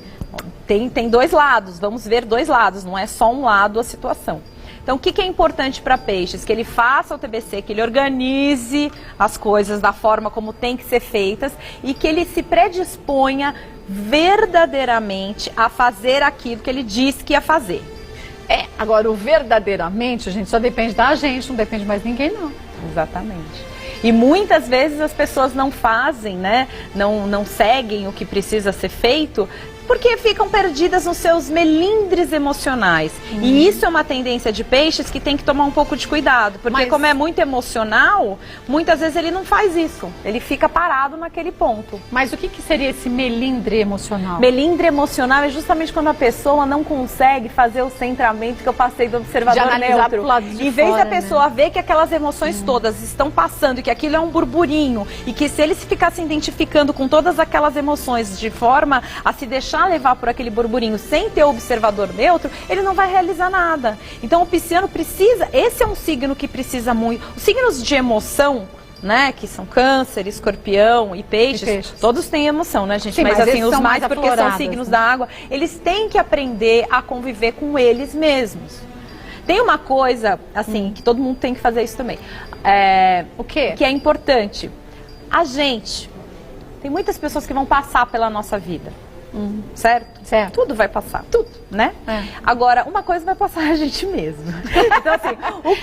Tem dois lados. Vamos ver dois lados. Não é só um lado a situação. Então, o que é importante para peixes? Que ele faça o TBC, que ele organize as coisas da forma como tem que ser feitas e que ele se predisponha verdadeiramente a fazer aquilo que ele disse que ia fazer. Agora, o verdadeiramente, gente, só depende da gente, não depende mais de ninguém, não. Exatamente. E muitas vezes as pessoas não fazem, né? Não seguem o que precisa ser feito, porque ficam perdidas nos seus melindres emocionais. E isso é uma tendência de peixes que tem que tomar um pouco de cuidado. Porque como é muito emocional, muitas vezes ele não faz isso. Ele fica parado naquele ponto. Mas o que seria esse melindre emocional? Melindre emocional é justamente quando a pessoa não consegue fazer o centramento que eu passei do observador neutro. Em vez da pessoa ver que aquelas emoções todas estão passando e que aquilo é um burburinho e que se ele ficar se identificando com todas aquelas emoções de forma a se deixar levar por aquele burburinho sem ter o observador neutro, ele não vai realizar nada. Então o pisciano precisa, esse é um signo que precisa muito. Os signos de emoção, né, que são câncer, escorpião e peixes, todos têm emoção, né, gente? Sim, mas assim, os mais porque aflorados, são signos né? da água, eles têm que aprender a conviver com eles mesmos. Tem uma coisa, assim, que todo mundo tem que fazer isso também. O quê? Que é importante. A gente, tem muitas pessoas que vão passar pela nossa vida. certo? Certo. Tudo vai passar, tudo, né? Agora, uma coisa vai passar a gente mesmo. Então, assim, o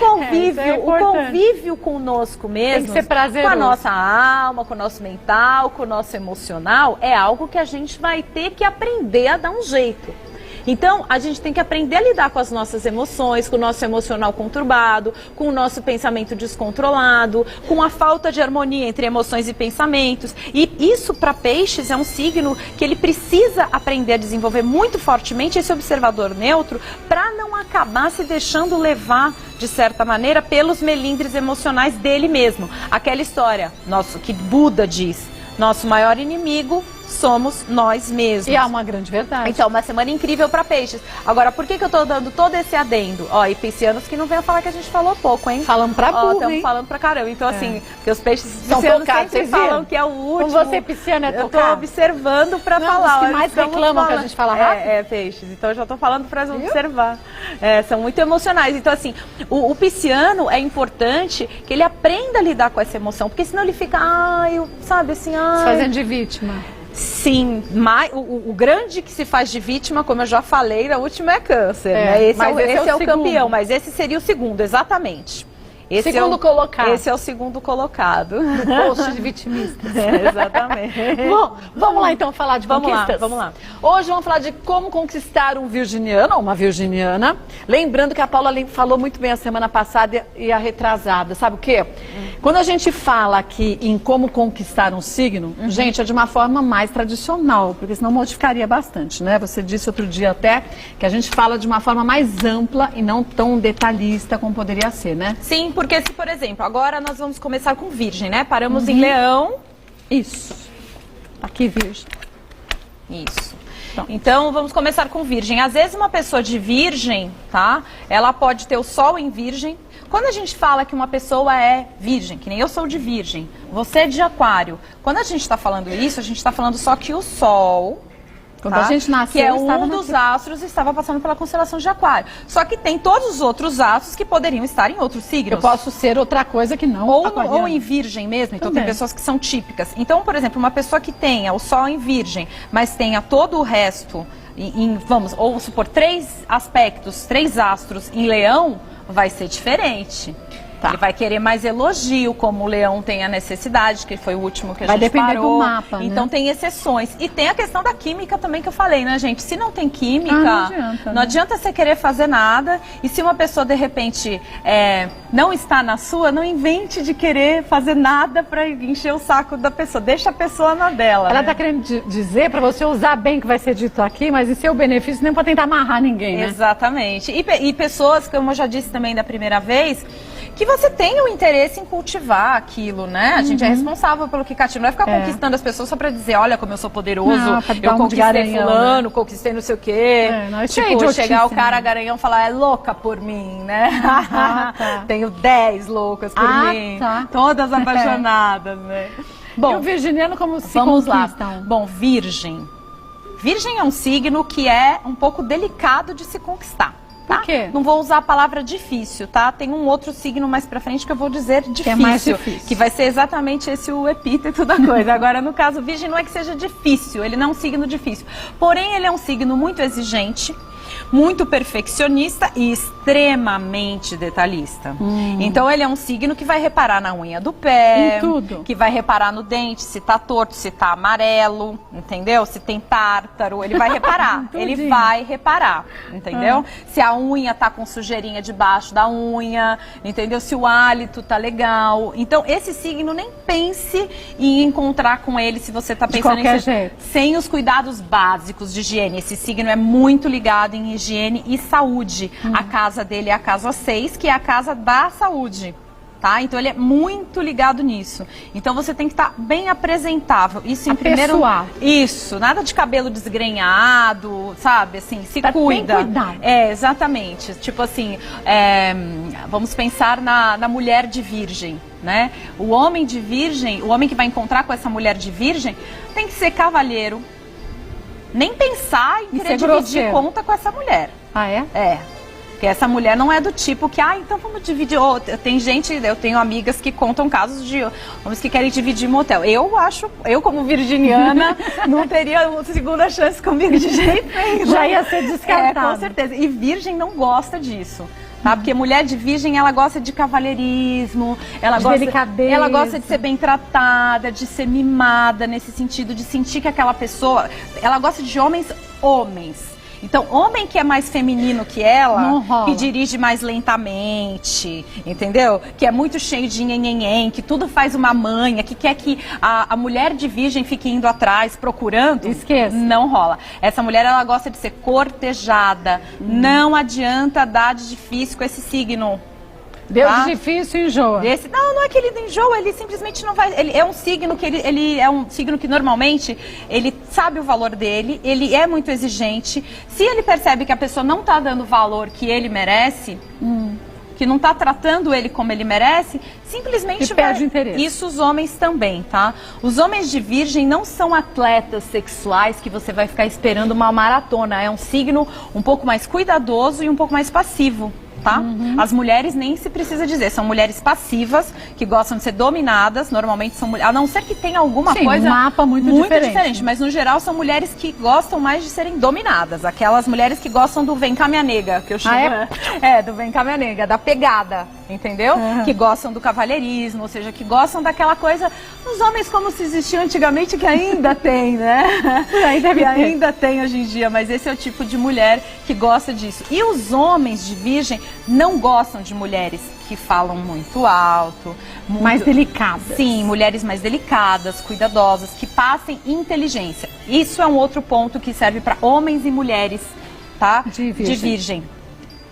convívio conosco mesmo, tem que ser prazeroso. com a nossa alma, com o nosso mental, com o nosso emocional, é algo que a gente vai ter que aprender a dar um jeito. Então, a gente tem que aprender a lidar com as nossas emoções, com o nosso emocional conturbado, com o nosso pensamento descontrolado, com a falta de harmonia entre emoções e pensamentos. E isso, para peixes, é um signo que ele precisa aprender a desenvolver muito fortemente esse observador neutro para não acabar se deixando levar, de certa maneira, pelos melindres emocionais dele mesmo. Aquela história que Buda diz, nosso maior inimigo somos nós mesmos. E é uma grande verdade. Então, uma semana incrível para peixes. Agora, por que eu tô dando todo esse adendo? Ó, e piscianos que não venham falar que a gente falou pouco, hein? Falamos pra burro, estamos falando pra caramba. Então, assim, porque os peixes são piscianos tocados, sempre falam que é o último. Como você pisciano é tocado. Eu tô observando pra falar. Os que mais reclamam que a gente fala rápido. Peixes. Então, eu já tô falando pra observar. São muito emocionais. Então, assim, o pisciano é importante que ele aprenda a lidar com essa emoção, porque senão ele fica, sabe, assim, se fazendo de vítima. Sim, mas o grande que se faz de vítima, como eu já falei, na última é câncer, né? Esse é o campeão, mas esse seria o segundo, exatamente. Esse colocado. Esse é o segundo colocado. Do post de vitimistas. Exatamente. Bom, vamos lá então falar de conquistas. Vamos lá. Hoje vamos falar de como conquistar um virginiano ou uma virginiana. Lembrando que a Paula falou muito bem a semana passada e a retrasada. Sabe o quê? Quando a gente fala aqui em como conquistar um signo, gente, é de uma forma mais tradicional, porque senão modificaria bastante, né? Você disse outro dia até que a gente fala de uma forma mais ampla e não tão detalhista como poderia ser, né? Sim, porque se, por exemplo, agora nós vamos começar com Virgem, né? Paramos em Leão. Isso. Aqui, Virgem. Isso. Então, vamos começar com Virgem. Às vezes uma pessoa de Virgem, tá? Ela pode ter o Sol em Virgem. Quando a gente fala que uma pessoa é Virgem, que nem eu sou de Virgem, você é de Aquário. Quando a gente está falando isso, a gente está falando só que o Sol... Quando a gente nasceu, que é um dos astros, estava passando pela constelação de Aquário. Só que tem todos os outros astros que poderiam estar em outros signos. Eu posso ser outra coisa que não ou em Virgem mesmo. Então tem pessoas que são típicas. Então, por exemplo, uma pessoa que tenha o Sol em Virgem, mas tenha todo o resto, vamos supor, 3 aspectos, 3 astros em Leão, vai ser diferente. Tá. Ele vai querer mais elogio, como o Leão tem a necessidade, que foi o último que a gente parou. Vai depender do mapa, então né? tem exceções. E tem a questão da química também que eu falei, né, gente? Se não tem química, não adianta você querer fazer nada. E se uma pessoa, de repente, não está na sua, não invente de querer fazer nada para encher o saco da pessoa. Deixa a pessoa na dela. Ela está querendo dizer para você usar bem o que vai ser dito aqui, mas em seu benefício, nem para tentar amarrar ninguém, né? Exatamente. E pessoas, como eu já disse também da primeira vez, que você tenha o interesse em cultivar aquilo, né? A gente é responsável pelo que cativa. Não vai ficar conquistando as pessoas só pra dizer, olha como eu sou poderoso, eu conquistei fulano, conquistei não sei o quê. Tipo, chegar o cara garanhão e falar, é louca por mim, né? Tenho 10 loucas por mim. Todas apaixonadas, né? Bom, e o virginiano como se vamos conquista? Lá. Bom, Virgem. Virgem é um signo que é um pouco delicado de se conquistar. Por quê? Não vou usar a palavra difícil, tá? Tem um outro signo mais pra frente que eu vou dizer difícil. Que é mais difícil. Que vai ser exatamente esse o epíteto da coisa. Agora, no caso, Virgem não é que seja difícil, ele não é um signo difícil. Porém, ele é um signo muito exigente, muito perfeccionista e extremamente detalhista. Então ele é um signo que vai reparar na unha do pé, em tudo. Que vai reparar no dente, se tá torto, se tá amarelo, entendeu? Se tem tártaro, ele vai reparar. Ele vai reparar, entendeu? Se a unha tá com sujeirinha debaixo da unha, entendeu? Se o hálito tá legal. Então esse signo, nem pense em encontrar com ele se você tá pensando sem os cuidados básicos de higiene. Esse signo é muito ligado em higiene e saúde. A casa dele é a casa 6, que é a casa da saúde. Tá? Então ele é muito ligado nisso. Então você tem que estar bem apresentável. Isso em primeiro. Isso, nada de cabelo desgrenhado, sabe? Assim, se cuida. Bem cuidado. Exatamente. Tipo assim, vamos pensar na mulher de Virgem, né? O homem de Virgem, o homem que vai encontrar com essa mulher de Virgem, tem que ser cavalheiro. Nem pensar em querer dividir conta com essa mulher. Ah, é? É. Porque essa mulher não é do tipo que, então vamos dividir. Eu tenho amigas que contam casos de homens que querem dividir motel. Eu como virginiana, não teria segunda chance comigo de jeito nenhum. Já ia ser descartado. Com certeza. E virgem não gosta disso. Tá? Porque mulher de virgem, ela gosta de cavalheirismo, delicadeza. Ela gosta de ser bem tratada, de ser mimada, nesse sentido, de sentir que aquela pessoa... Ela gosta de homens. Então, homem que é mais feminino que ela, que dirige mais lentamente, entendeu? Que é muito cheio de nhenhenhen, que tudo faz uma manha, que quer que a mulher de virgem fique indo atrás, procurando. Esqueça. Não rola. Essa mulher, ela gosta de ser cortejada. Não adianta dar de difícil com esse signo. Deus difícil enjoa. Não é que ele enjoa, ele simplesmente não vai. Ele é um signo que ele é um signo que normalmente ele sabe o valor dele, ele é muito exigente. Se ele percebe que a pessoa não está dando o valor que ele merece, que não está tratando ele como ele merece, simplesmente perde o interesse. Isso os homens também, tá? Os homens de virgem não são atletas sexuais que você vai ficar esperando uma maratona. É um signo um pouco mais cuidadoso e um pouco mais passivo. Tá? As mulheres nem se precisa dizer, são mulheres passivas, que gostam de ser dominadas, normalmente são mulheres, a não ser que tenha alguma coisa um mapa muito diferente, mas no geral são mulheres que gostam mais de serem dominadas, aquelas mulheres que gostam do vem cá minha nega, que eu chamo, do vem cá minha nega, da pegada, entendeu? Que gostam do cavalheirismo, ou seja, que gostam daquela coisa, os homens como se existia antigamente, que ainda tem, né? Ainda tem hoje em dia, mas esse é o tipo de mulher que gosta disso. E os homens de virgem não gostam de mulheres que falam muito alto. Mais delicadas. Sim, mulheres mais delicadas, cuidadosas, que passem inteligência. Isso é um outro ponto que serve para homens e mulheres, tá? De virgem.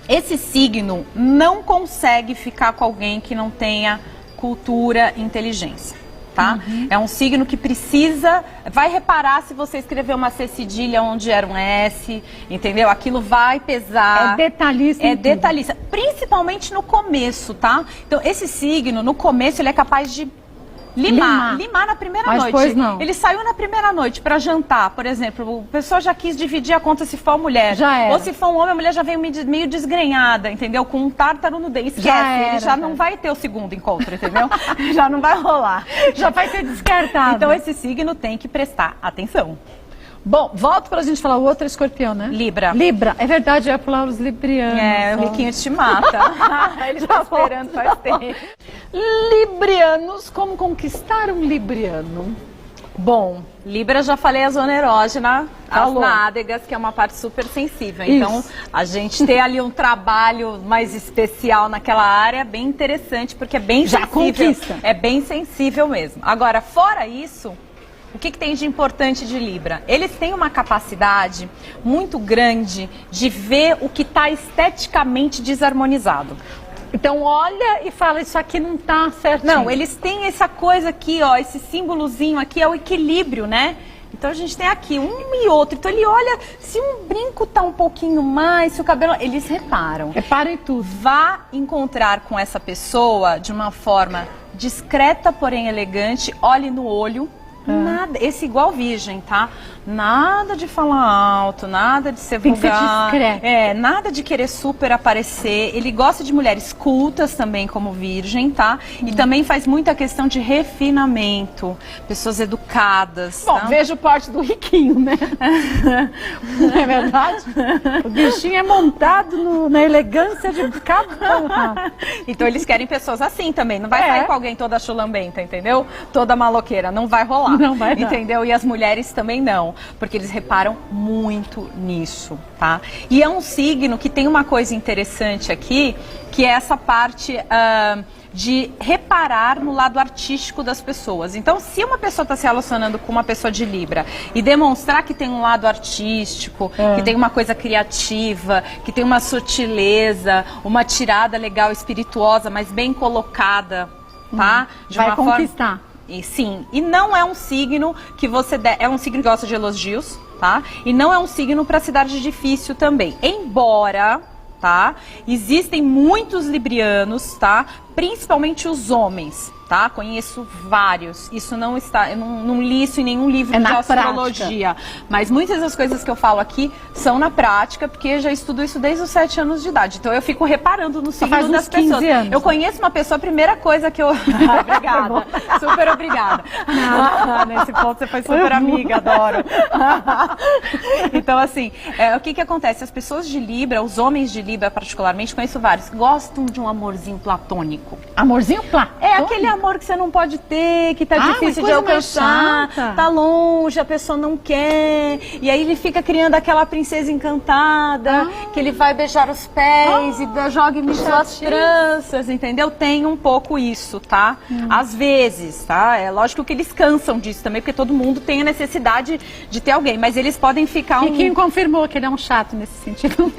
Esse signo não consegue ficar com alguém que não tenha cultura e inteligência. Tá? É um signo que precisa, vai reparar se você escrever uma C cedilha onde era um S, entendeu? Aquilo vai pesar. É detalhista. É detalhista, principalmente no começo, tá? Então esse signo, no começo, ele é capaz de limar na primeira noite. Pois não. Ele saiu na primeira noite para jantar, por exemplo, o pessoal já quis dividir a conta se for a mulher. Já era. Ou se for um homem, a mulher já veio meio desgrenhada, entendeu? Com um tártaro no dente. Esquece, ele já não vai ter o segundo encontro, entendeu? Já não vai rolar. Já vai ser descartado. Então esse signo tem que prestar atenção. Bom, volto pra gente falar o outro escorpião, né? Libra. É verdade, eu ia pular os librianos. O Riquinho te mata. Ele já esperando faz tempo. Librianos, como conquistar um libriano? Bom, Libra, já falei a zona erógena, as nádegas, que é uma parte super sensível. Então, a gente ter ali um trabalho mais especial naquela área é bem interessante, porque é bem já sensível. Conquista. É bem sensível mesmo. Agora, fora isso, o que tem de importante de Libra? Eles têm uma capacidade muito grande de ver o que está esteticamente desarmonizado. Então olha e fala, isso aqui não tá certinho. Não, eles têm essa coisa aqui, ó, esse símbolozinho aqui é o equilíbrio, né? Então a gente tem aqui um e outro. Então ele olha, se um brinco tá um pouquinho mais, se o cabelo... Eles reparam. Reparam em tudo. Vá encontrar com essa pessoa de uma forma discreta, porém elegante. Olhe no olho. Nada, esse igual virgem, tá? Nada de falar alto, nada de ser vulgar. Tem que ser discreto. Nada de querer super aparecer. Ele gosta de mulheres cultas também, como virgem, tá? E também faz muita questão de refinamento. Pessoas educadas. Bom, tá? veja o porte do Riquinho, né? Não é verdade? O bichinho é montado na elegância de cada... Então eles querem pessoas assim também. Não vai sair com alguém toda chulambenta, entendeu? Toda maloqueira. Não vai rolar. Não vai dar. Entendeu? E as mulheres também não. Porque eles reparam muito nisso, tá? E é um signo que tem uma coisa interessante aqui, que é essa parte de reparar no lado artístico das pessoas. Então, se uma pessoa está se relacionando com uma pessoa de Libra e demonstrar que tem um lado artístico, que tem uma coisa criativa, que tem uma sutileza, uma tirada legal, espirituosa, mas bem colocada, tá? De vai uma conquistar. Forma... E sim, e não é um signo que você... É um signo que gosta de elogios, tá? E não é um signo para se dar de difícil também. Embora, tá? Existem muitos librianos, tá? Principalmente os homens, tá? Conheço vários. Isso não está, eu não li isso em nenhum livro de astrologia. Mas muitas das coisas que eu falo aqui são na prática, porque eu já estudo isso desde os 7 anos de idade. Então eu fico reparando no signo das pessoas. Anos. Eu conheço uma pessoa, a primeira coisa que eu... Obrigada. Super obrigada. Nesse ponto você foi super amiga, adoro. Então assim, o que acontece? As pessoas de Libra, os homens de Libra particularmente, conheço vários, gostam de um amorzinho platônico. Amorzinho platônico? É aquele amor que você não pode ter, que tá difícil de alcançar, tá longe, a pessoa não quer, e aí ele fica criando aquela princesa encantada, que ele vai beijar os pés e joga em suas tranças, entendeu? Tem um pouco isso, tá? Às vezes, tá? É lógico que eles cansam disso também, porque todo mundo tem a necessidade de ter alguém, mas eles podem ficar E quem confirmou que ele é um chato nesse sentido?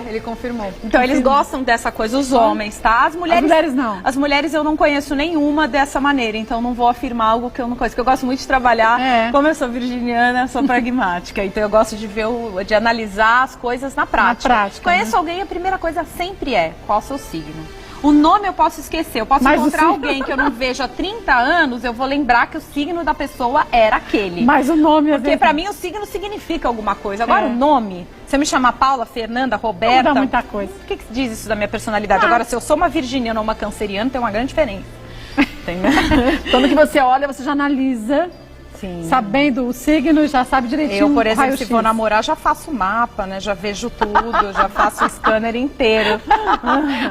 Ele confirmou. Então eles gostam dessa coisa, os homens, tá? As mulheres não. As mulheres eu não conheço nenhuma dessa maneira, então não vou afirmar algo que eu não conheço, porque eu gosto muito de trabalhar, como eu sou virginiana, sou pragmática, então eu gosto de ver, de analisar as coisas na prática. Conheço alguém, a primeira coisa sempre é, qual é o seu signo? O nome eu posso esquecer, eu posso encontrar alguém que eu não vejo há 30 anos, eu vou lembrar que o signo da pessoa era aquele. Mas o nome... Porque pra mim o signo significa alguma coisa. Agora o nome, se eu me chamar Paula, Fernanda, Roberta... Não dá muita coisa. O que diz isso da minha personalidade? Agora, se eu sou uma virginiana ou uma canceriana, tem uma grande diferença. Entendeu? Quando que você olha, você já analisa... Sim. Sabendo o signo, já sabe direitinho. Eu, por exemplo, se vou namorar, já faço mapa, né? Já vejo tudo, já faço o scanner inteiro.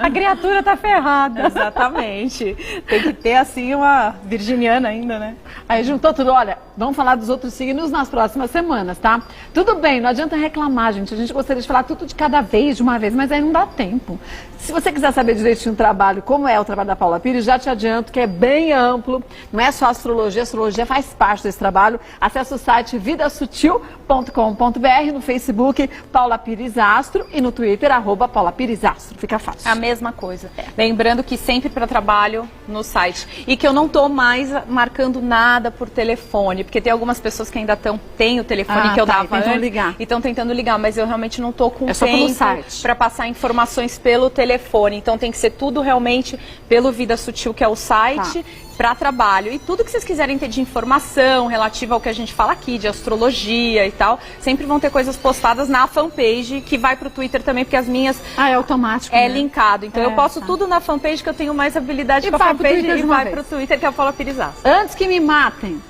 A criatura tá ferrada. Exatamente. Tem que ter, assim, uma virginiana ainda, né? Aí juntou tudo. Olha, vamos falar dos outros signos nas próximas semanas, tá? Tudo bem, não adianta reclamar, gente. A gente gostaria de falar tudo de cada vez, de uma vez, mas aí não dá tempo. Se você quiser saber direitinho o trabalho, como é o trabalho da Paula Pires, já te adianto que é bem amplo. Não é só astrologia faz parte desse trabalho. Acesse o site vidasutil.com.br, no Facebook Paula Pires Astro e no Twitter @Paula Pires Astro. Fica fácil. A mesma coisa. Lembrando que sempre para trabalho no site. E que eu não tô mais marcando nada por telefone, porque tem algumas pessoas que ainda têm o telefone que eu dava antes, ligar. e estão tentando ligar, mas eu realmente não tô com só tempo site para passar informações pelo telefone. Então tem que ser tudo realmente pelo Vida Sutil, que é o site. Para trabalho. E tudo que vocês quiserem ter de informação relativa ao que a gente fala aqui, de astrologia e tal, sempre vão ter coisas postadas na fanpage, que vai pro Twitter também, porque as minhas... é automático, É linkado. Então eu posto tudo na fanpage, que eu tenho mais habilidade com a fanpage, e vai pro Twitter, que é a Paula Pires Astro. Antes que me matem,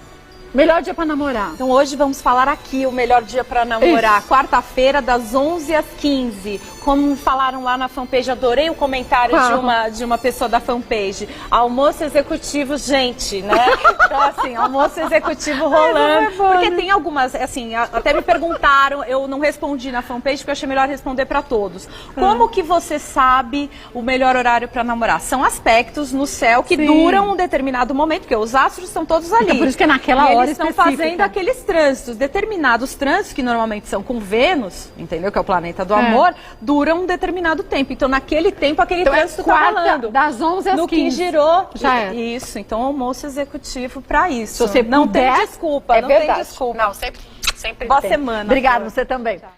melhor dia para namorar. Então hoje vamos falar aqui o melhor dia para namorar. Quarta-feira, das 11 às 15. Como falaram lá na fanpage, adorei o comentário de uma pessoa da fanpage. Almoço executivo, gente, né? Então, assim, almoço executivo rolando. Porque tem algumas, assim, até me perguntaram, eu não respondi na fanpage, porque eu achei melhor responder para todos. Como que você sabe o melhor horário para namorar? São aspectos no céu que duram um determinado momento, porque os astros estão todos ali. Então, por isso que é naquela hora eles estão fazendo aqueles trânsitos, determinados trânsitos, que normalmente são com Vênus, entendeu? Que é o planeta do amor, duram um determinado tempo. Então, naquele tempo, aquele trânsito tá rolando. Das 11 às 15. No que girou. Já é. Isso. Então, almoço executivo para isso. Se você não puder, tem desculpa, não tem desculpa. Não, sempre Boa tem. semana. Obrigada, você também.